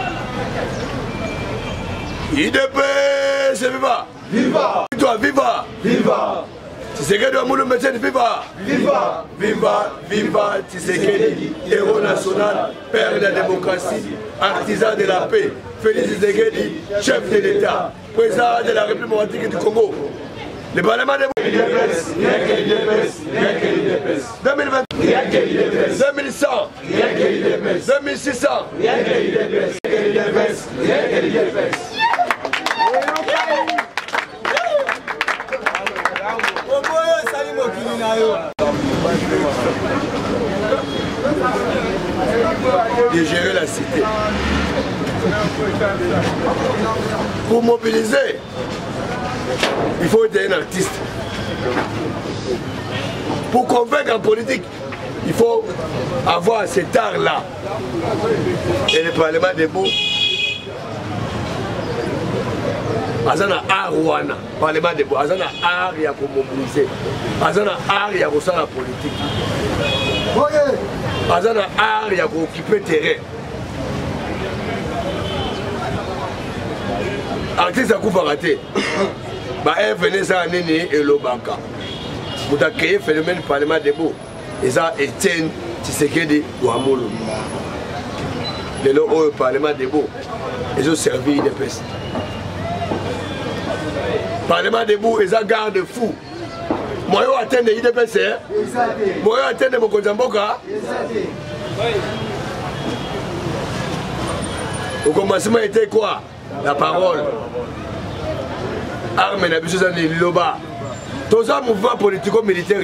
IDP, c'est viva! Viva! Toi, viva! Viva! Tshisekedi wa Moulou Médecin, viva! Viva! Viva! Viva! Tshisekedi, héros national, père de la démocratie, artisan de la paix. Félix Tshisekedi, chef de l'État, président de la République démocratique du Congo. Le Parlement de 2020, 2100, 2600, de gérer la cité. Pour mobiliser, il faut être un artiste. Pour convaincre en politique, il faut avoir cet art-là. Et le Parlement debout, azana art wana, Parlement debout, azana art ya pour mobiliser, azana art ya pour la politique, azana art ya pour occuper terrain. Artiste à coup raté. Bah, elle venait ça en et le banca. Vous avez créé le phénomène Parlement debout. Et ça, Etienne Tshisekedi Ouamolo. De l'eau au Parlement debout. Ils ont servi des pestes. Parlement debout, ils ont garde fou. Moi, je atteins des IDPC. Moi, je atteins de mon Konzamboka. Au commencement, était quoi? La parole. Arme n'a plus besoin de l'Iloba. Tous un mouvement politico-militaire.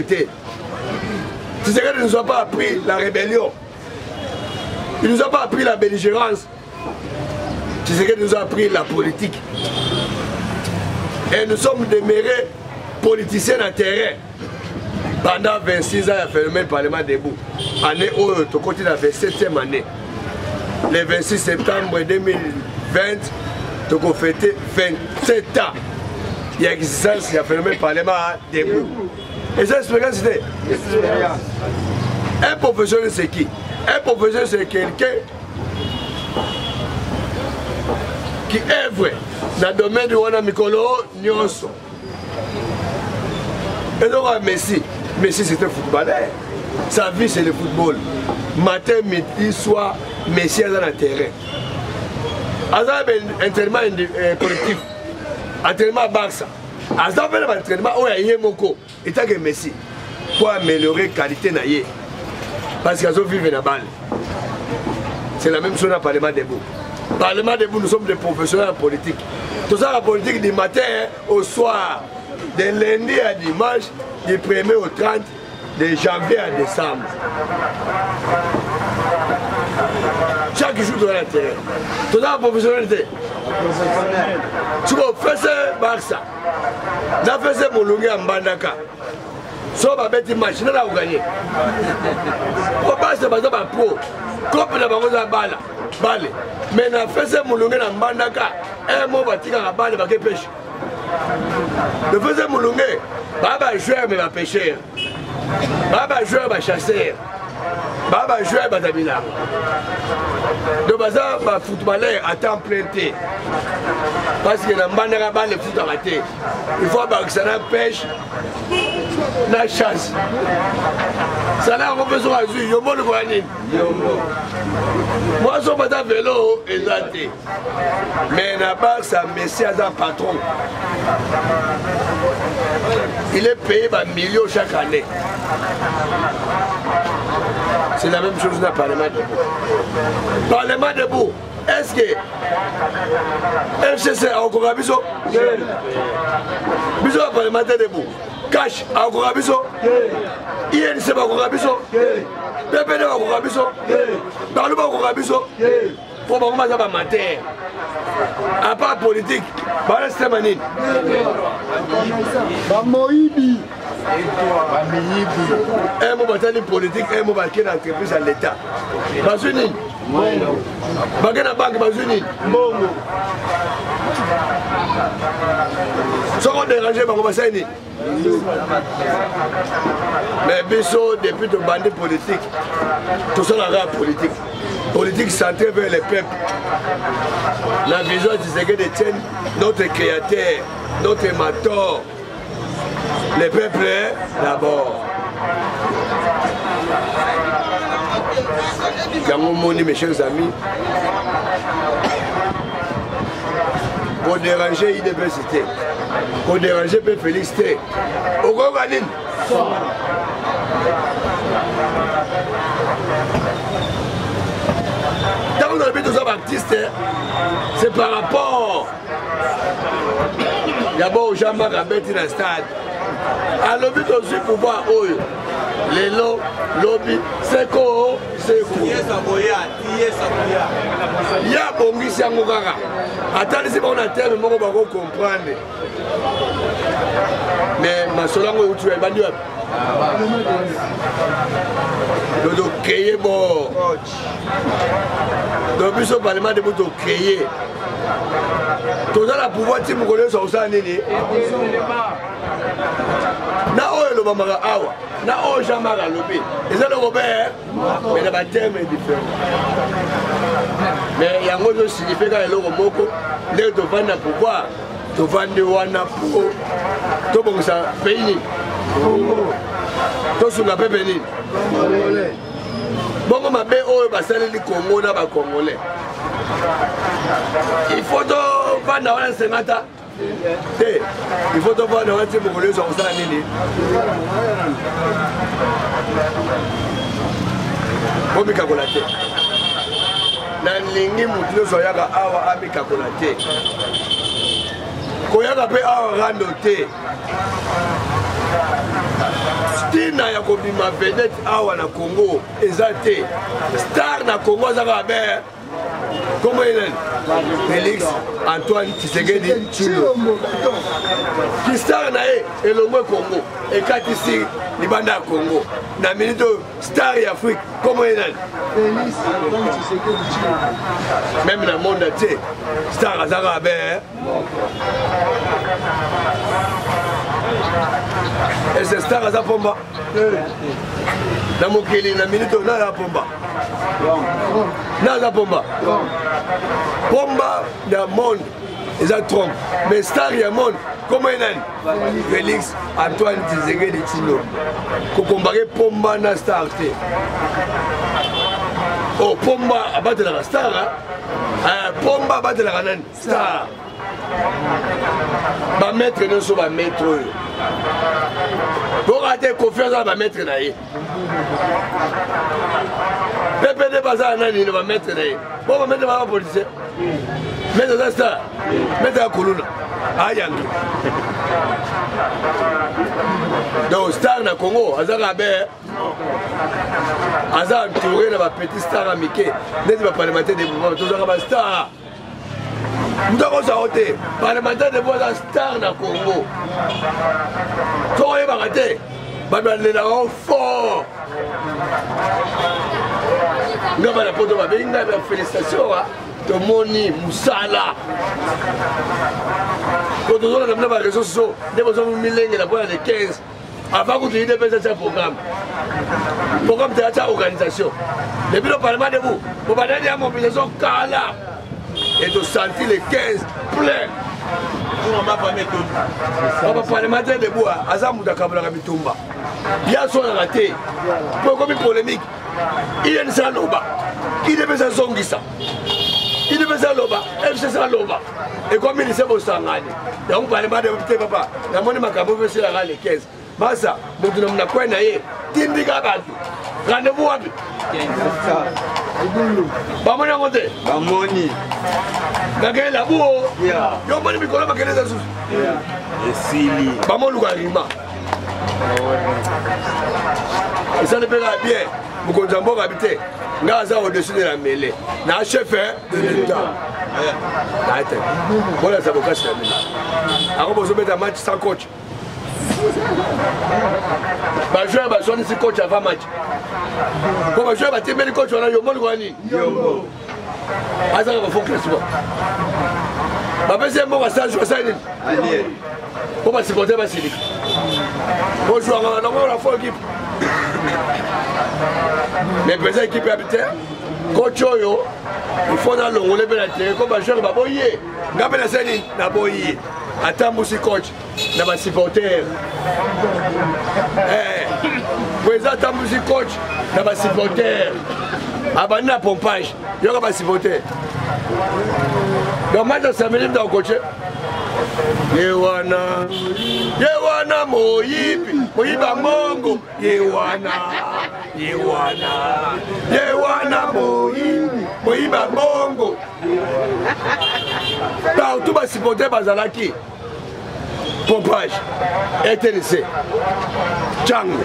Tshisekedi ne nous a pas appris la rébellion. Il ne nous a pas appris la belligérance. Tshisekedi nous a appris la politique. Et nous sommes demeurés politiciens à terrain. Pendant 26 ans, il y a fait le même Parlement debout. Année où tu continues la 27e année. Le 26 septembre 2020, tu as fêté 27 ans. Il y a existence, il y a fait le même Parlement debout. Et ça, l'expérience, c'était un professionnel, c'est qui? Un professionnel, c'est quelqu'un qui œuvre dans le domaine de Wana Mikolo Nyonso. Et donc, Messi, c'était footballeur. Sa vie, c'est le football. Matin, midi, soir, Messi est dans le terrain. Azab un entraînement collectif. Entraînement Barça. Azab un entraînement où il y a Moko. Et tant que Messi, pour améliorer la qualité de l'eau. Parce qu'ils ont vécu dans la balle. C'est la même chose dans le Parlement debout. Parlement debout, nous sommes des professionnels en politique. Tout ça, la politique du matin au soir, de lundi à dimanche, du 1er au 30, de janvier à décembre. Chaque jour dans le terrain. Tout ça, la professionnalité. Tu vas faire Barça. Tu vas faire Moulungi en Bandaka. Si on va mettre une machine, on va gagner. Pour Barça, par exemple, pro. Comme on a balle. Mais on a fait Moulungi en Bandaka. Un mot va tirer la balle, va pêcher. Le faisait Moulungi, Baba joueur, mais va pêcher. Baba joueur, va chasser. Baba joueur, va tabila. De bazar, va footballeur à temps plein. Parce que dans le balle, le foot a raté. Il faut que ça pêche. La chasse. Ça n'a pas besoin de jouer. Yomo le voyage. Moi, je suis pas dans vélo exacté. Mais là-bas, ça Messi a un patron. Il est payé par millions chaque année. C'est la même chose dans le Parlement debout. Parlement debout. Est-ce que FCC a encore un biseau? Biseau parlementaire debout. Cash a encore un biseau? INC a encore un biseau? PPD a encore un biseau? Barlou a encore un biseau? Pour moi, ça va mater. À part politique, c'est manine. Moïbi. Un mot bataille politique, un mot bataille d'entreprise à l'État. Bazuni. Bagana banque Bazuni. Bongo. Si on dérange, on va s'aider. Mais biso depuis de bandit politique, tout ça la politique. Politique centrée vers les peuples. La vision de de Tienne, notre créateur, notre mentor. Les peuples d'abord. Mes chers amis, pour déranger l'université, pour déranger le félicité, au Goganin. Quand on a vu tous les artistes, c'est par rapport d'abord aux gens qui ont été dans le stade. À le but aussi pour voir eux, les lots, lobby, c'est quoi, c'est quoi. Il y a bon qui s'est engagé. Attendez, si on a terme, on va comprendre. Mais ma solange où tu es banni. Donc créer bon. Donc plus au parlement de vous créer. Tout ça la pouvoir si vous connaissez ça nini. Na oyo lo mama awa. Na oyo jamara lobi. Et ça le Robert. Mais le baptême est différent. Mais il y a un autre signifie quand le moko. Les deux vont na pouvoir. Tu vas de wana pour. Tu bon ça pays. Tu sur la pépini. Bon ma bé oyo basali li Congo na ba Congolais. Il faut voir dans la Sénata. Il faut voir dans la Congolais sur ça nini. Bon mikakolate. Na lingi mutu so yaka awa amikakolate. Koyaka pe awa randote. Stina ya kobima vedette awa na Congo ezate. Star na Congo zaka be. Comment il est? Félix Antoine Tshisekedi Tshilombo. Qui star nae et le mot Congo. Et quand ici, les bandes à Congo. Na minute star et Afrique. Comment il est? Félix Antoine Tshisekedi Tshilombo. Même dans le monde entier, star à Zarabe. Et c'est star à Zapomba. Dans mon kili, na minute on a la pomba. Naza Pomba. Pomba dans le monde, ils ont trompé. Mais star il y a le monde, comment il est? Félix Antoine Tshisekedi Tshilombo. Qu'on compare Pomba na star. Oh, Pomba a battu la star. Pomba a battu la star. Ba maître ne sont pas maître. Pour rater confiance à ma maître naïe. PPD Bazar Nani ne va mettre naïe. Bon, on va mettre ma policier. Mettre la star. Mettre la colonne. Aïe. Donc, star na Congo, Azara Abe. Azara entouré de ma petite star à Mickey. N'est-ce pas parlementaire des mouvements? Tout ça, ma star. Nous avons sauté. Parlementaire de voix star na Congo. Quand on est raté, Babel est là fort. Nous avons la photo de une félicitations de Moni Moussala. Quand nous avons les réseaux sociaux, nous avons mis la pointe de 15. Avant que tu aies dépassé ce programme. Programme de la organisation. Depuis le Parlement de vous, vous avez dit à mon mobilisation Kala. Et de sentir les 15 pleins. On va parlementaire de bois, Azam Moudakabla Mitumba. Il y a son raté. Pour comme une polémique, il y a une saloba. Il est besoin de son guissa. Il est besoin de l'oba. FC Saloba. Et comme il s'est beau sangani. Donc, parlement de petit papa, la monnaie macabo veut se la les 15. Massa, Moudou n'a quoi naïe. Tindiga Bantu. Rendez-vous à Bamoni a monté. Bamoni. Gagné la boue. Yo moni mikolo bakene za susu. Esili. Bamoni lukarima. Et ça ne peut pas bien. Vous conjambons habiter. Ngaza au-dessus de la mêlée. Na chef de l'État. Voilà ça vous casse la mêlée. Alors vous mettez un match sans coach. Bah jouer bah sonner si coach avant match. Comme jouer bah tirer le coach on a yo mon gwani. Yo. Asa va faut classement. Bah c'est bon ça joue ça ni. pour ma supporter ma Silic. Pour jouer dans la folle équipe. Mais président équipe habitaire, coach Oyo, il faut dans le lever la terre, comme un joueur va boyer. Gabé la scène, n'a boyer. Attends, aussi coach, n'a pas supporter. Président, attends, aussi coach, n'a pas supporter. Abandonne la pompage, il n'y aura pas supporter. Donc, maintenant, ça me dit dans le coach. Yewana moyibi, moyiba mongo. Yewana moyibi, moyiba mongo. Partout bas supporter bazalaki. Pompage, ETNC, Django,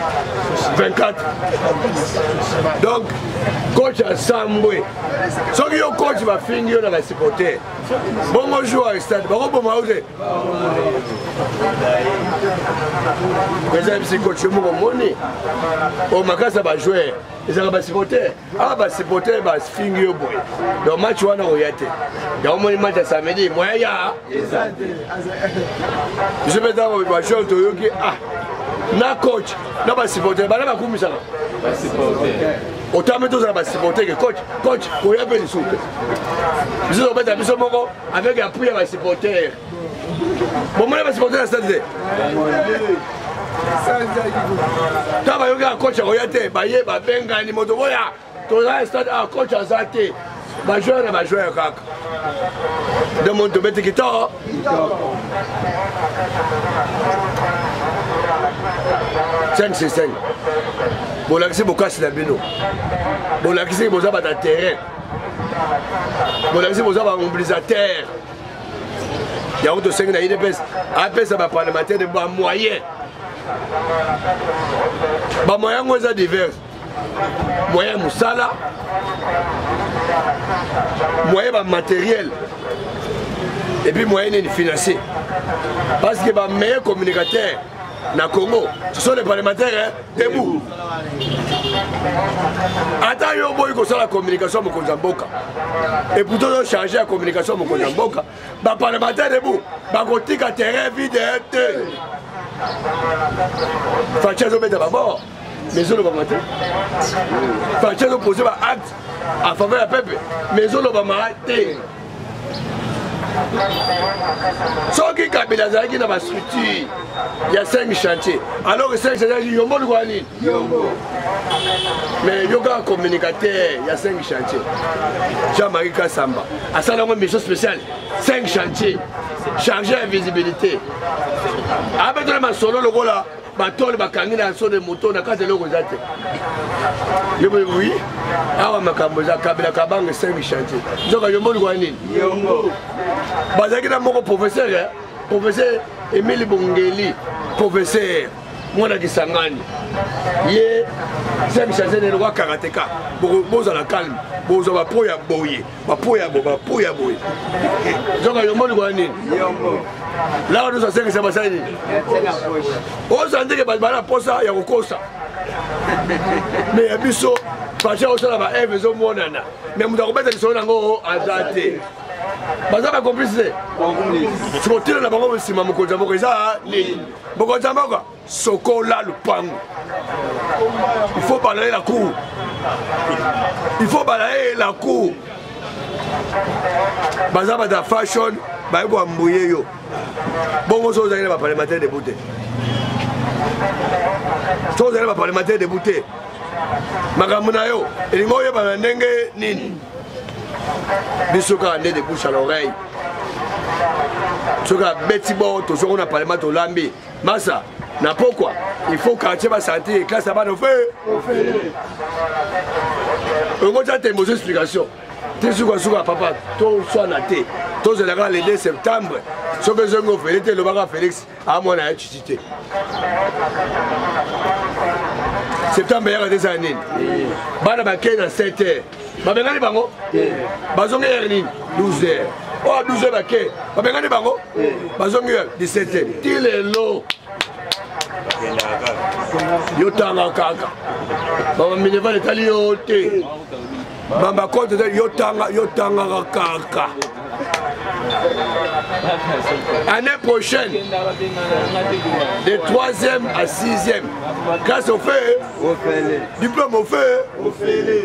24. Donc, coach a Samboué. Ce qui est coach va finir dans la supporter. Bon joueur au stade, bon maouze. Mais coach mon money. Au Makasa va jouer. Ils ont supporter. Ah bah supporter va finir boy. Donc match on a oyate. Il y a un match samedi. Moi ya. Je vais dans le joueur Toyoki. Ah. Na coach, na ba supporter, ba na ba kumisa. Ba supporter. Autant mettre dans ba supporter que coach, pour y appeler sous. Ils ont mettre biso moko avec appui à ba supporter. Bon moi ba supporter la stade. Ta ba yoga coach oyate, ba ye ba benga ni moto boya. To la stade a coach azate. Ba joueur kaka. De mon to mettre guitare. C'est 5. Bon, là, c'est beaucoup de bino. Bon, là, c'est beaucoup de terrain. Bon, là, c'est beaucoup de mobilisateur. Il y a autre 5 dans l'IDPS. Après, ça va parlementaire de bas moyens. Bas moyens, moi, ça divers. Moyens Moussala. Moyens matériel. Et puis, moyens financiers. Parce que les meilleurs communicateurs. Na Congo, ce sont les parlementaires debout. Attends, yo boy ko la communication mo Konzamboka. Et pourtant on changer la communication mo Konzamboka. Ba parlementaire debout, ba kotika terrain vide. Fachezo beta d'abord. Mais on va mater. Fachezo poser ba acte en faveur du peuple. Mais on va mater. Ce qui Kabila Zaki dans ma structure, il y a 5 chantiers. Alors que 5 chantiers, il y a un Guanine. Mais il y a un communicateur, il y a 5 chantiers. Jean-Marie Kassamba. À ça, il y a une mission spéciale. 5 chantiers. Changer la visibilité. Après, il y a un solo, le là. Bateau, le bakangina, son de moto, na kase loko zate. Oui, awa makamboza, Kabila Kabang, 5 chantiers. Donc, il y a un Guanine. Bazaki na moko professeur, professeur Emile Bongeli, professeur Mwana Kisangani. Ye 5 chantiers de loi karatéka. Boza la calme, boza ba poya boye, ba poya boye. Donc il y a un Guanine. Là on nous a 5 sabasani. On s'entend que bazala posa ya kokosa. Mais biso Facha osala ba evezo monana. Mais muda kobeta lisolo nango azate. Baza ba complice. Sotila na bango sima mokonza moko eza ni. Mokonza moko sokola lupango. Il faut balayer la cour. Il faut balayer la cour. Baza ba da fashion ba ebo ambuye yo. Bongo so zali ba parlementaire de bouté. So zali ba parlementaire de bouté. Makamuna yo, elingo yeba ndenge nini. Bisoka ande de bouche à l'oreille. Soka beti bo to soko na parlement to lambi. Masa, na pourquoi? Il faut quartier ba santé classe ba no fait. On va te poser explication. Tu soka papa, to soit na té. To ze la le 2 septembre. Soka zongo Félix le baka Félix a mon a chitité. Septembre, il y a des années. Bana bakay dans 7 heures. Babengani bango? Bazongi heure 12 heures. Oh, 12 heures bakay. Babengani bango? Bazongi heure 17 heures. Tilelo. Yotanga kaka. Baba mineva le tali yote. Bamba kote yotanga kaka. Année prochaine, de 3e à 6e, grâce au fait, diplôme au fait,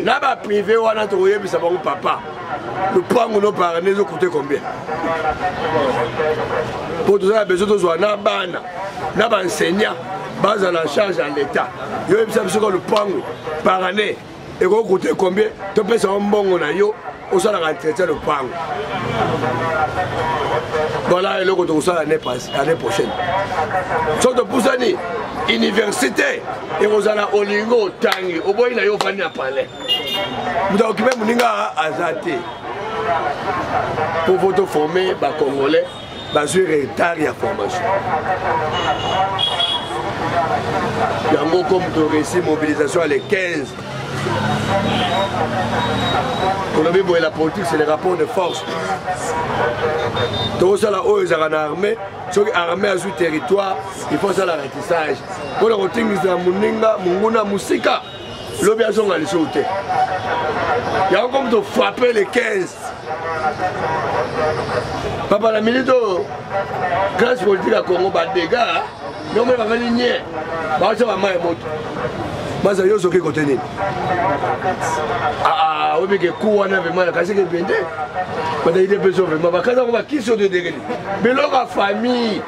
là-bas privé, on a trouvé, mais ça va au papa. Le point où nous parlons, nous coûte combien? Pour tout ça, il y a besoin de jouer dans bana, dans enseignant, base à la charge à l'État. Il y a besoin de le point par année, et vous coûte combien? Tu peux faire un bon on a yo, on s'en a traité le point. Voilà, et le retour ça l'année prochaine. Sauf de Poussani, université, et vous allez au Lingo, Tangi, au bout il y a eu venu à parler. Vous avez occupé mon ninga à Zate pour vous former, les Congolais, sur retard et formation. Il y a un mot comme de récit mobilisation à les 15. Pour la politique, c'est les rapports de force. Tout ça là, ils ont armé. Ceux qui sont armés sur le territoire, il faut ça la ratissage. Pour le routine, ils ont Muninga, Munguna, Musika. L'obligation à les sauter. Il y a encore de frapper les 15. Papa la minute, grâce politique à Congo, des gars, nous avons fait une ligne. Nous avons fait une moto. Moi, je suis qui côté. Ah, oui, mais que quoi, on a vraiment la casse qui est pendue. On a été besoin de moi. Quand on va qui sur de degrés. Mais leur famille,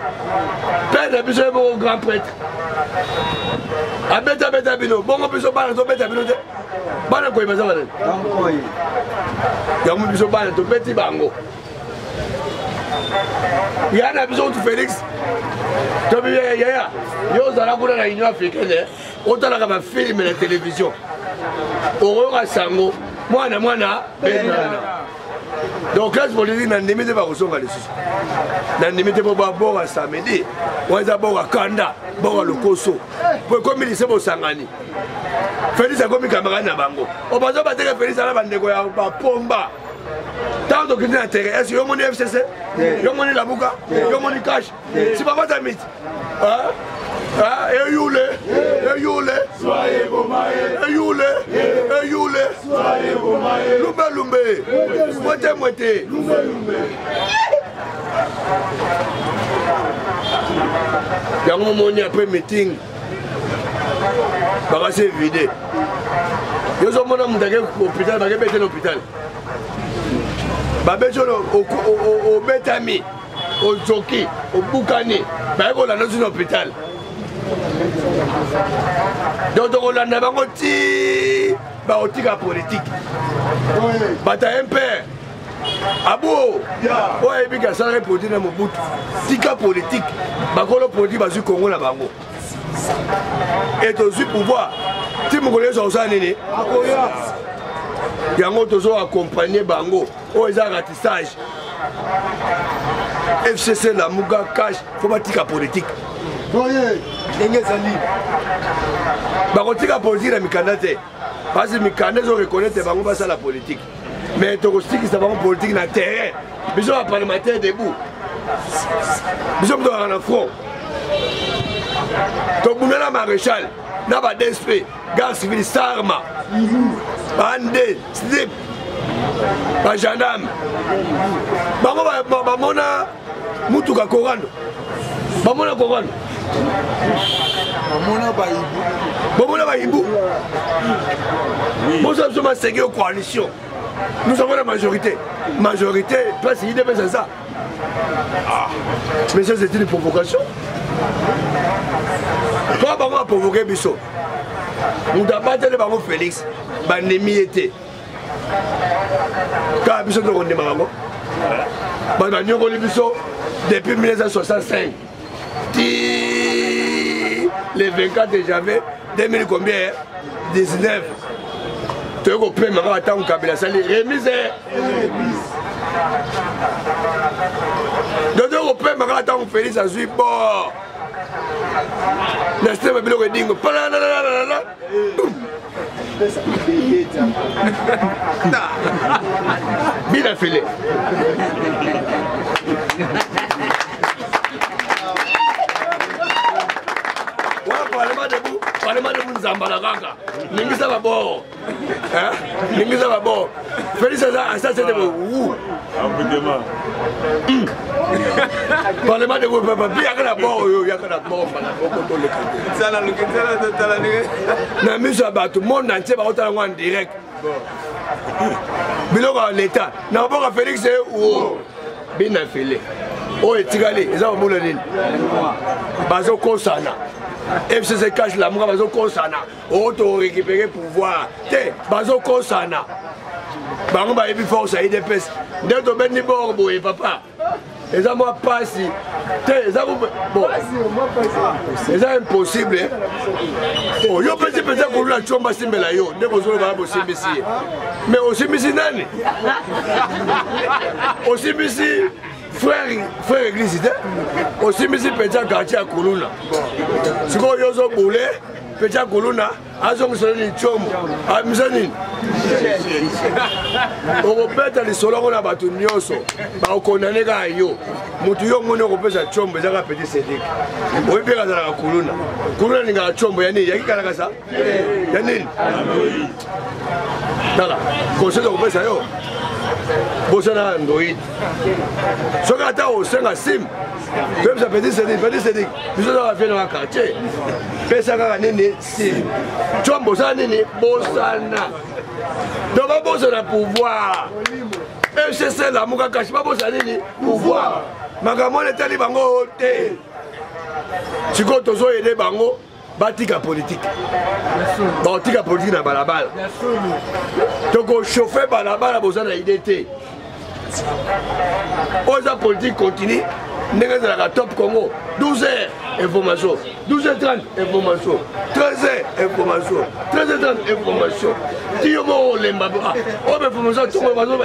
père de besoin de grand prêtre. Abeta beta bino, bon on peut se parler de beta bino. Bana quoi il va ça va. Il y a un peu de parler de petit bango. Il y a un besoin de Félix. Tu vois, il y a la Union africaine. Autant la film et la télévision. Aurora Sango, moi, donc là, je vous dis, dans limite de Barroso, dans limite de Babo à samedi, on est à Babo à Kanda, Babo à Lokoso. Pour comme il s'est beau Sangani. Félix a commis camarade à Bango. On va pas dire que Félix a la bande de Pomba. Tant de qu'il y a intérêt, est-ce que vous avez FCC? Vous avez la Bouka? Vous avez cash? C'est pas votre ami. Eyoule, soyez gomaye, Eyoule, soyez gomaye, Lumbe, Moite, il y a un moment après meeting, il va se vider. Il y a un moment où il y a un hôpital. Au Betami, au Tchoki, au Boukani, il y a un hôpital. Donc on a un politique. Bata un père. Abo. Ouais, puis ça a politique dans mon bout. Tika politique. Bakolo politique basu Congo na bango. Et aussi pouvoir. Si mon collègue sont ça néné. Yango tozo accompagner bango. Oh ils ont ratissage. FCC la Muga cash. Faut pas tika politique. Barotika politique na mikanda te. Parce que mikanda zo reconnaître bango basa la politique. Mais tokosiki ça bango politique na terrain. Biso va parlementaire debout. Biso mto na front. Tokuna la maréchal na ba DSP, garde civil Sarma. Bande, slip. Ba gendarme. Bango ba mona mutuka korando. Ba mona korando. Bomona Baïbou. Nous sommes ségués aux coalitions. Nous avons la majorité. Majorité, place il c'est ça. Ah. Mais ça c'est une provocation. Quand on a provoqué Bissot, nous avons battu le baron Félix, Bandemi était. Quand Bissot nous rendait Marango, nous avons eu Bissot depuis 1965. Les 24 de janvier 2000 combien 19. Tu as compris maintenant attends Kabila Sali remise. Donc tu as compris maintenant attends Félix a suivi bon. Laissez moi bilo redingo. Bien filé. parlement de vous Zambala kaka. Ningisa babo. Hein? Ningisa babo. Félix ça c'était où? Parlement de vous papa, bien que la bo yo, ya que la bo bana boko le kande. Ça la na miso bato monde entier ba otala en direct. Biloko l'état. Na boka Félix où? Bina félé. Oh etikali, eza bomulo nini? Bazo kosana. FCC cache la mouka bazo kosana. Auto récupérer pouvoir. Té, bazo kosana. Bango ba ebi force à IDPS. Dès to ben ni borbo et papa. Eza moi passi. Té, eza bon. Eza impossible. Oh yo petit ko la chomba simbela yo. Ndeko zo ba bo simbisi. Mais aussi simbisi nani? Aussi simbisi frère église aussi misi petit quartier à Kuluna. Si vous avez boulé, petit Kuluna, azong soni chomo, amzani. On répète les solons na batu nyoso, ba okondane ga yo. Mutu yo ngone kopesa chombo ezaka petit Cédric. Oyi peka za Kuluna. Kuluna ninga chombo ya nini? Yakikala kasa? Ya nini? Dala, conseil de kopesa yo. Bosana Android. Ce gars au sein de Sim, comme ça petit Cédric, nous avons fait dans le quartier. Pesaka nini Sim. Tu as Bosana nini Bosana. Donc Bosana pouvoir. FCC la muka kashi pas Bosana nini pouvoir. Magamone tali bango te. Tu comptes tozo aider bango. Batika politique. Batika politique na balabala. Donc au chauffeur balabala besoin d'IDT. Oza politique continue. N'est dans la top Congo. 12h information. 12h30 information. 13h information. 13h30 information. Tiomo lembaba. Oh mais information tout le monde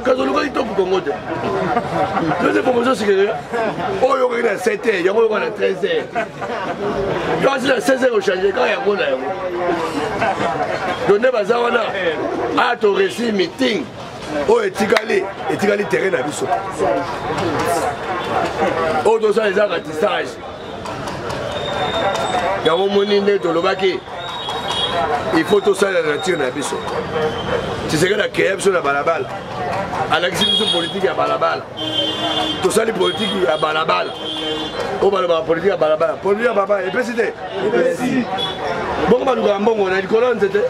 quand on le top Congo. Les informations c'est que oh il y a 7h, il y a 13h. Quand c'est 16h au changer quand il y a bon là. Donner bazawana à ton récit meeting. Oh etikali terrain na biso. Oh donc ça les ratissage. Ya moni ne to lobaki. Il faut tout ça la nature na biso. Tu sais que la KF sur la balabala. À l'exécution politique à balabala. Tout ça les politiques à balabala. Oh balabala politique à balabala. Politique à balabala et président. Bon ba luga mbongo na likolon tete.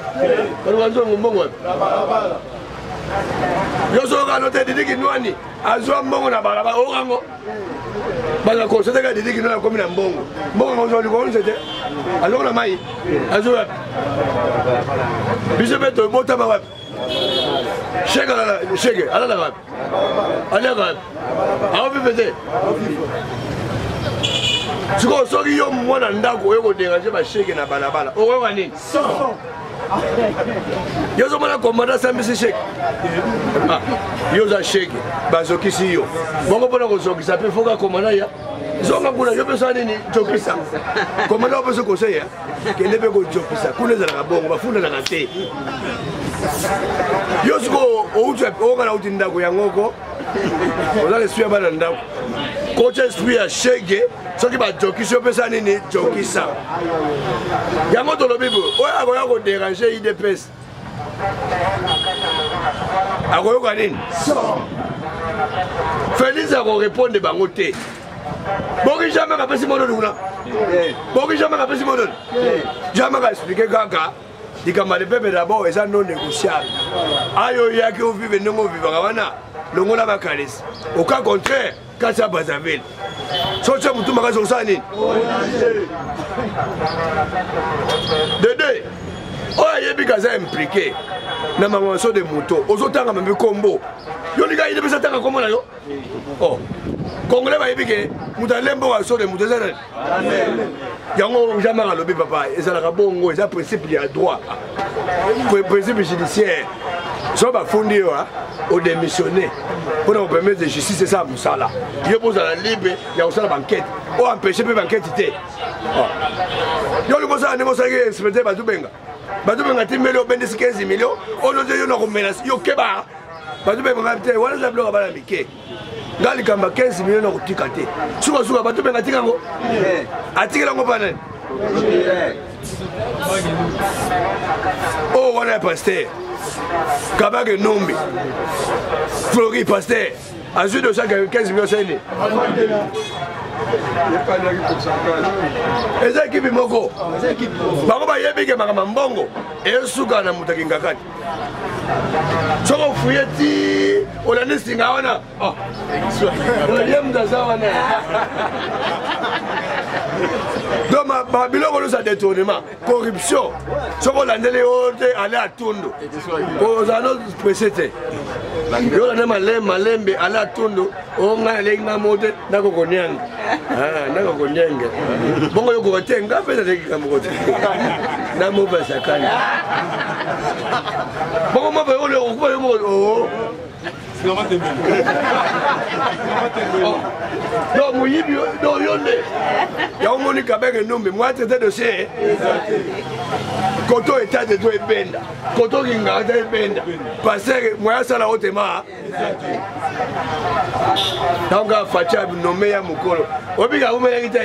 Ba luga nzo mbongo. Yo so ga note didiki nwani azwa mbongo na balabala o rango. Bana ko so daga didiki na komi na mbongo. Mbongo nzo likolon tete. Alors la mai azwa. Biso beto bota ba wap. Chege ala la wap. Ala wap. Awo bibete. Siko soki yo mwana ndako yo ko déranger ba chege na balabala. O wewa nini? Yo zo mwana komanda sambisi chege. Yo za chege bazokisi yo. Bongo pona ko zokisa pe foka komanda ya. Zonga kuna yo pesa nini jokisa. Komanda o pesa conseil ya. Kende pe ko jokisa. Kuna za la bongo bafunda na te. Yo siko o utu o kana uti ndako ya ngoko. Oza le suya bana ndako. Kocha esprit ya chege. Soki ba jokisa yo pesa nini jokisa. Yango to lobibo. Oya akoya ko déranger IDPS. Akoyo ka nini? Félix a répondre bango te. Boki jamais ka pesi mono duna. Boki jamais ka pesi mono. Jamais ka expliquer kaka. Dikamba le peuple d'abord est non négociable. Ayo yaki o vive ndongo vivanga wana. Longola bakalisi. Au cas contraire, quand ça Brazzaville. Soche mutu makazo sani. Dede. Oya yebi kaza impliqué. Na mamanso de moto. Ozotanga membe kombo. Yo liga ide pesa tanga kombo na yo. Oh. Congolais ba yebi ke mutalembo wa so de moto zana. Amen. Yango jamais ka lobi papa, ezala ka bongo, eza principe ya droit. Principe judiciaire. So ba fundi yo au démissionner. Pour nous permettre de justice c'est ça musala. Yo pose la libre, ya usala banquette. O empêcher pe banquette té. Yo le bosa ne bosa ke inspecteur ba dubenga. Ba dubenga timelo bendisi 15 millions. O no yo no menace yo keba. Ba dubenga ngapte wala za bloka bala mike. Ngali kamba 15 millions na kutika te. Suka suka ba dubenga tikango. Atikela ngo panani. Oh, on a un pasteur. Kabak Nombi. Flori pasteur. À suite de ça, 15 millions d'années. Et ça qui est moko. Bango ba yebi ke makama mbongo. Et suka na mutakinga kati. Soko fuyeti olane singa wana. Oh. Yem daza wana. Donc ma biloko ça détournement, corruption. Soko landele ote aller à Tondo. Aux anneaux précédés. Yo na malembe aller à Tondo. O nga lenga mode na kokonyanga. Ah, na kokonyanga. Bongo yo kotenga pesa de kamote. Na mo ba sakani. Bongo mo ba yo le ko yo oh. Donc muyibi do yonde. Ya omoni kabenge nombe moi traité de c'est. Koto état de toi benda. Koto kinga de benda. Parce que moi ça la hotema. Donc facha nommé ya mukolo. Obiga umela kita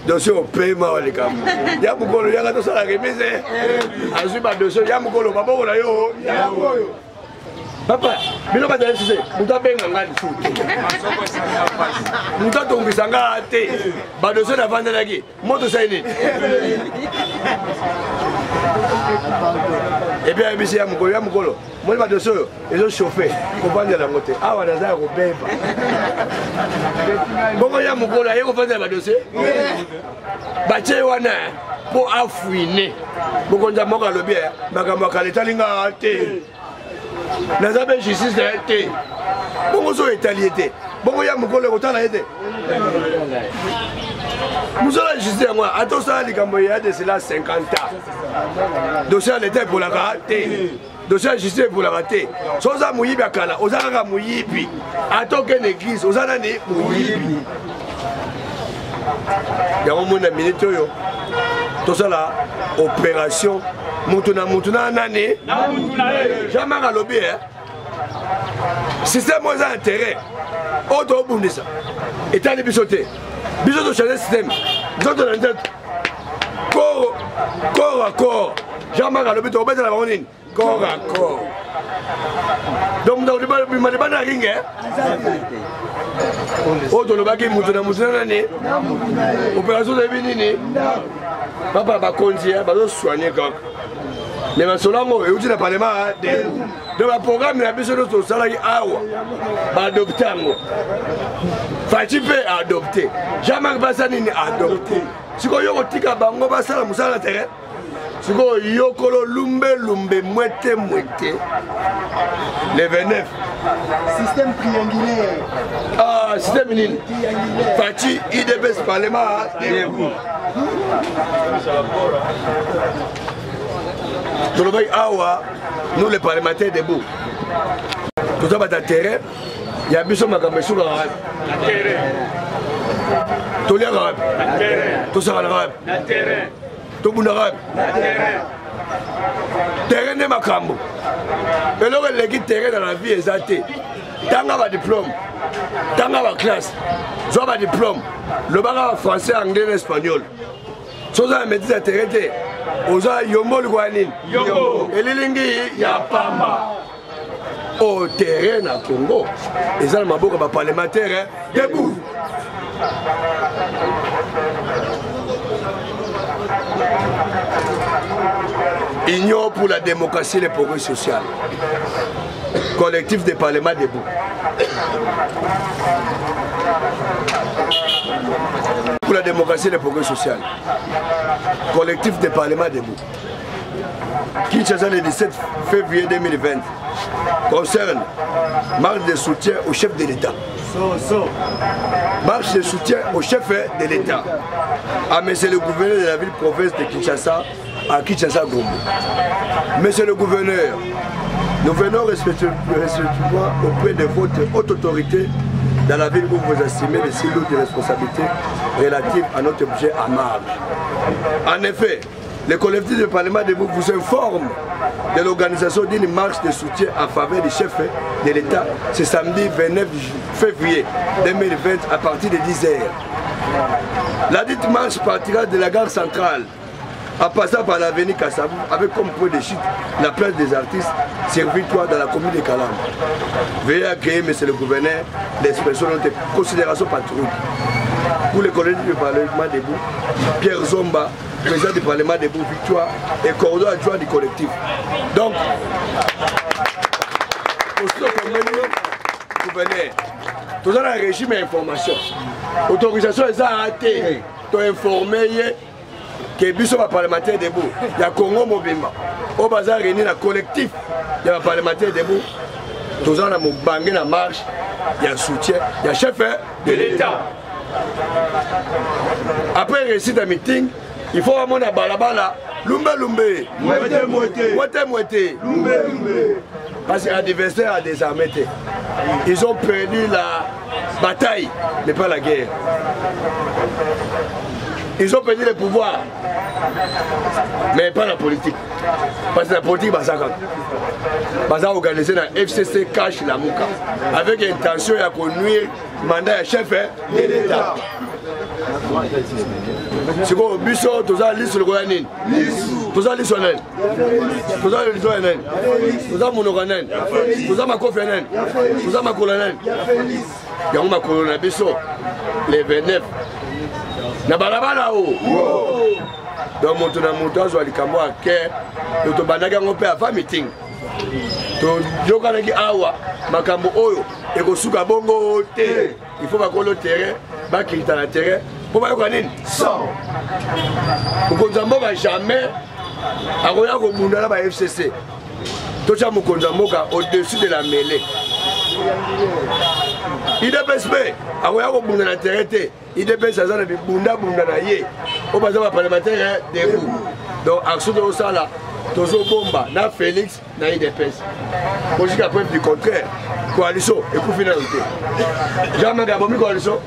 dossier au paiement les kam. Ya mukolo ya gato sala remise. Azu ba dossier ya mukolo baboko na yo. Ya boyo. Papa, bino ba dale sise, muta benga ngani futi. Muta tongisa ngate. Ba dossier na vanda lagi. Moto saini. Et bien bisi ya mukolo. Moi ba dossier ils ont chauffé. Ko vanda la moto. Awa na za ko beba. Bongo ya mukolo ya ko vanda ba dossier. Ba che wana po afuine. Bokonza moka lobi ya. Makambo kaleta linga te. Nazabe justice a été. Bon, on est italiété. Bon, il y a mon collègue autant a été. Nous avons la justice à moi. Attends, ça, les Cambodgiens, de cela 50 ans. Dossier à l'État pour la rater. Dossier à la justice pour la rater. Sans ça, Mouyibi à Kala. Osara Mouyibi. Attends qu'une église. Osara n'est Mouyibi. Il y a un monde à minute. Tout ça là, opération. Moutuna nani jamais à lobby système moins intérêt auto bundisa et t'as les bisotés bisoto changer système bisoto dans tête corps à corps jamais à lobby to mettre la ronine corps à corps donc dans le m'a pas ring auto le baki moutuna nani opération de binini papa ba kondia ba soigner quand mais ma solango et où tu n'as pas les mains de ma programme il y a besoin de salarié awa ba adopter ngo fatipe adopter jamais pas nini adopter siko yoko tika bango ba sala musala terrain siko yokolo lumbe mwete le 29 système triangulaire ah système nini fati IDPS parlement debout tout le monde awa nous les parlementaires debout tout ça va dans terrain il y a besoin de makamesou dans la terrain tout les arabes tout ça arabe tout le monde arabe terrain de makambo et là l'équipe terrain dans la vie exacte tanga ba diplôme tanga ba classe soit ba diplôme le baga français anglais espagnol chose à mettre terrain oza yombo lukwanini elilingi ya pamba au terrain na Congo eza na maboko ba parlementaire debout Union pour la démocratie et le progrès social collectif des parlements debout pour la démocratie et le progrès social collectif des parlements debout Kinshasa le 17 février 2020 concerne marche de soutien au chef de l'État. Marche de soutien au chef de l'État à monsieur le gouverneur de la ville-province de Kinshasa à Kinshasa-Gombe. Monsieur le gouverneur, nous venons respectueusement auprès de votre haute autorité dans la ville où vous estimez les silos de responsabilité relatifs à notre budget à marge. En effet, le collectif du Parlement debout vous informe de l'organisation d'une marche de soutien en faveur du chef de l'État ce samedi 29 février 2020 à partir de 10h. La dite marche partira de la gare centrale en passant par l'avenue Kassabou avec comme point de chute la place des artistes servitoire dans la commune de Kalam. Veuillez accueillir, monsieur le gouverneur, l'expression de considération patriotique. Pour les collègues du Parlement debout, Pierre Zomba, président du Parlement debout, Victoire et coordonnateur adjoint du collectif. Donc, pour ce gouverneur, tout ça dans le régime d'information. L'autorisation est arrêtée pour informer que biso ba parlementaire debout ya Congo Mobimba au bazar réuni na collectif ya parlementaire debout tous en a mobangé na marche ya soutien ya chef de l'État. Après réussite de meeting il faut amener na balabala lumbe moité parce que l'adversaire a désarmé. Ils ont perdu la bataille mais pas la guerre. Ils ont perdu le pouvoir, mais pas la politique. Parce que la politique, c'est organisé dans FCC cache la Mouka, avec l'intention de conduire le mandat de chef de l'État. C'est quoi, Bisso, tout ça, liste le Goyanin, tout ça, liste le Nen, tout ça, liste le Nen, tout ça, Monoranen, tout ça, Makofenen, tout ça, Makolanen. Il y a un Makolona Bisso, les 29. Na balabala o donc moto na moto azwa likambo ake to banaka ngope avant meeting to jokana ki awa makambo oyo ekosuka bongo te il faut bakolo terrain bakita na terrain po bayoka nini sans mokonza mboka jamais akoya kobunda na ba FCC tocha mokonza mboka au-dessus de la mêlée. IDPSP akoya kobunda na terrain te IDPS aza na bibunda na ye o baza ba parlementaire debout. Donc action de osala tozo bomba na Félix na IDPS. Pour jusqu'à preuve du contraire coalition ekufi na te. Jamais ga bomi coalition.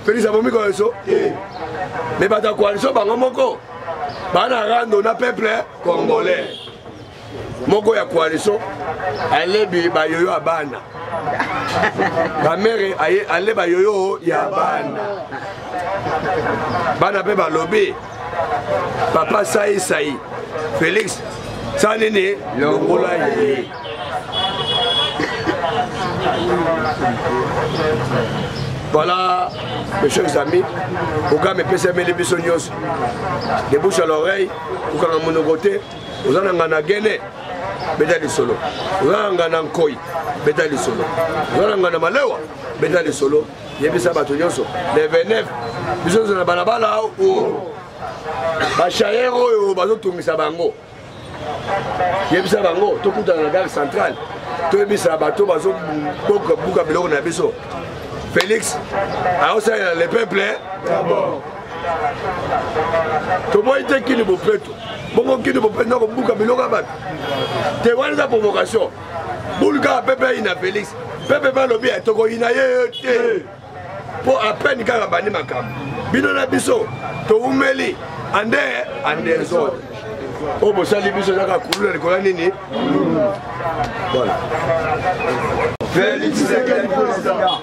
Félix a bomi coalition. Mais bata coalition bango moko bana rando na peuple congolais. Moko ya coalition alebi ba yoyo abana. La mère allait ba yoyo ya bana. Bana pe ba lobby. Papa Saï Félix Sanene Longola ye. Voilà, mes chers amis, au cas me pèse mes bisognos de bouche à l'oreille, au cas de mon côté, aux en a gagné. Bédali solo, Rangana Nkoi, Bédali solo, Rangana Malewa, Bédali solo, Yebisa Batonyoso, les 29, bisous de la balabala ou Bachayero ou Bazotumisa Bango, Yebisa Bango, tout dans la gare centrale, tout Yebisa Bato, Bazo, Bouka Bilo Nabiso, Félix, à Osaï, les peuples, d'abord. Tout le monde était qui ne vous plaît tout. Bon, qui ne vous plaît, non, Bouka Bilo Rabat. Tu vois la provocation. Boulga, Pepe, Ina Félix. Pepe va lobby à Togo, Ina Yé. Pour à peine qu'à la bande Makam. Bino Nabiso, Toumeli, Ande Zod. Oh, bon, ça, les biso, ça a coulé le Koranini. Voilà. Félix, c'est quel président?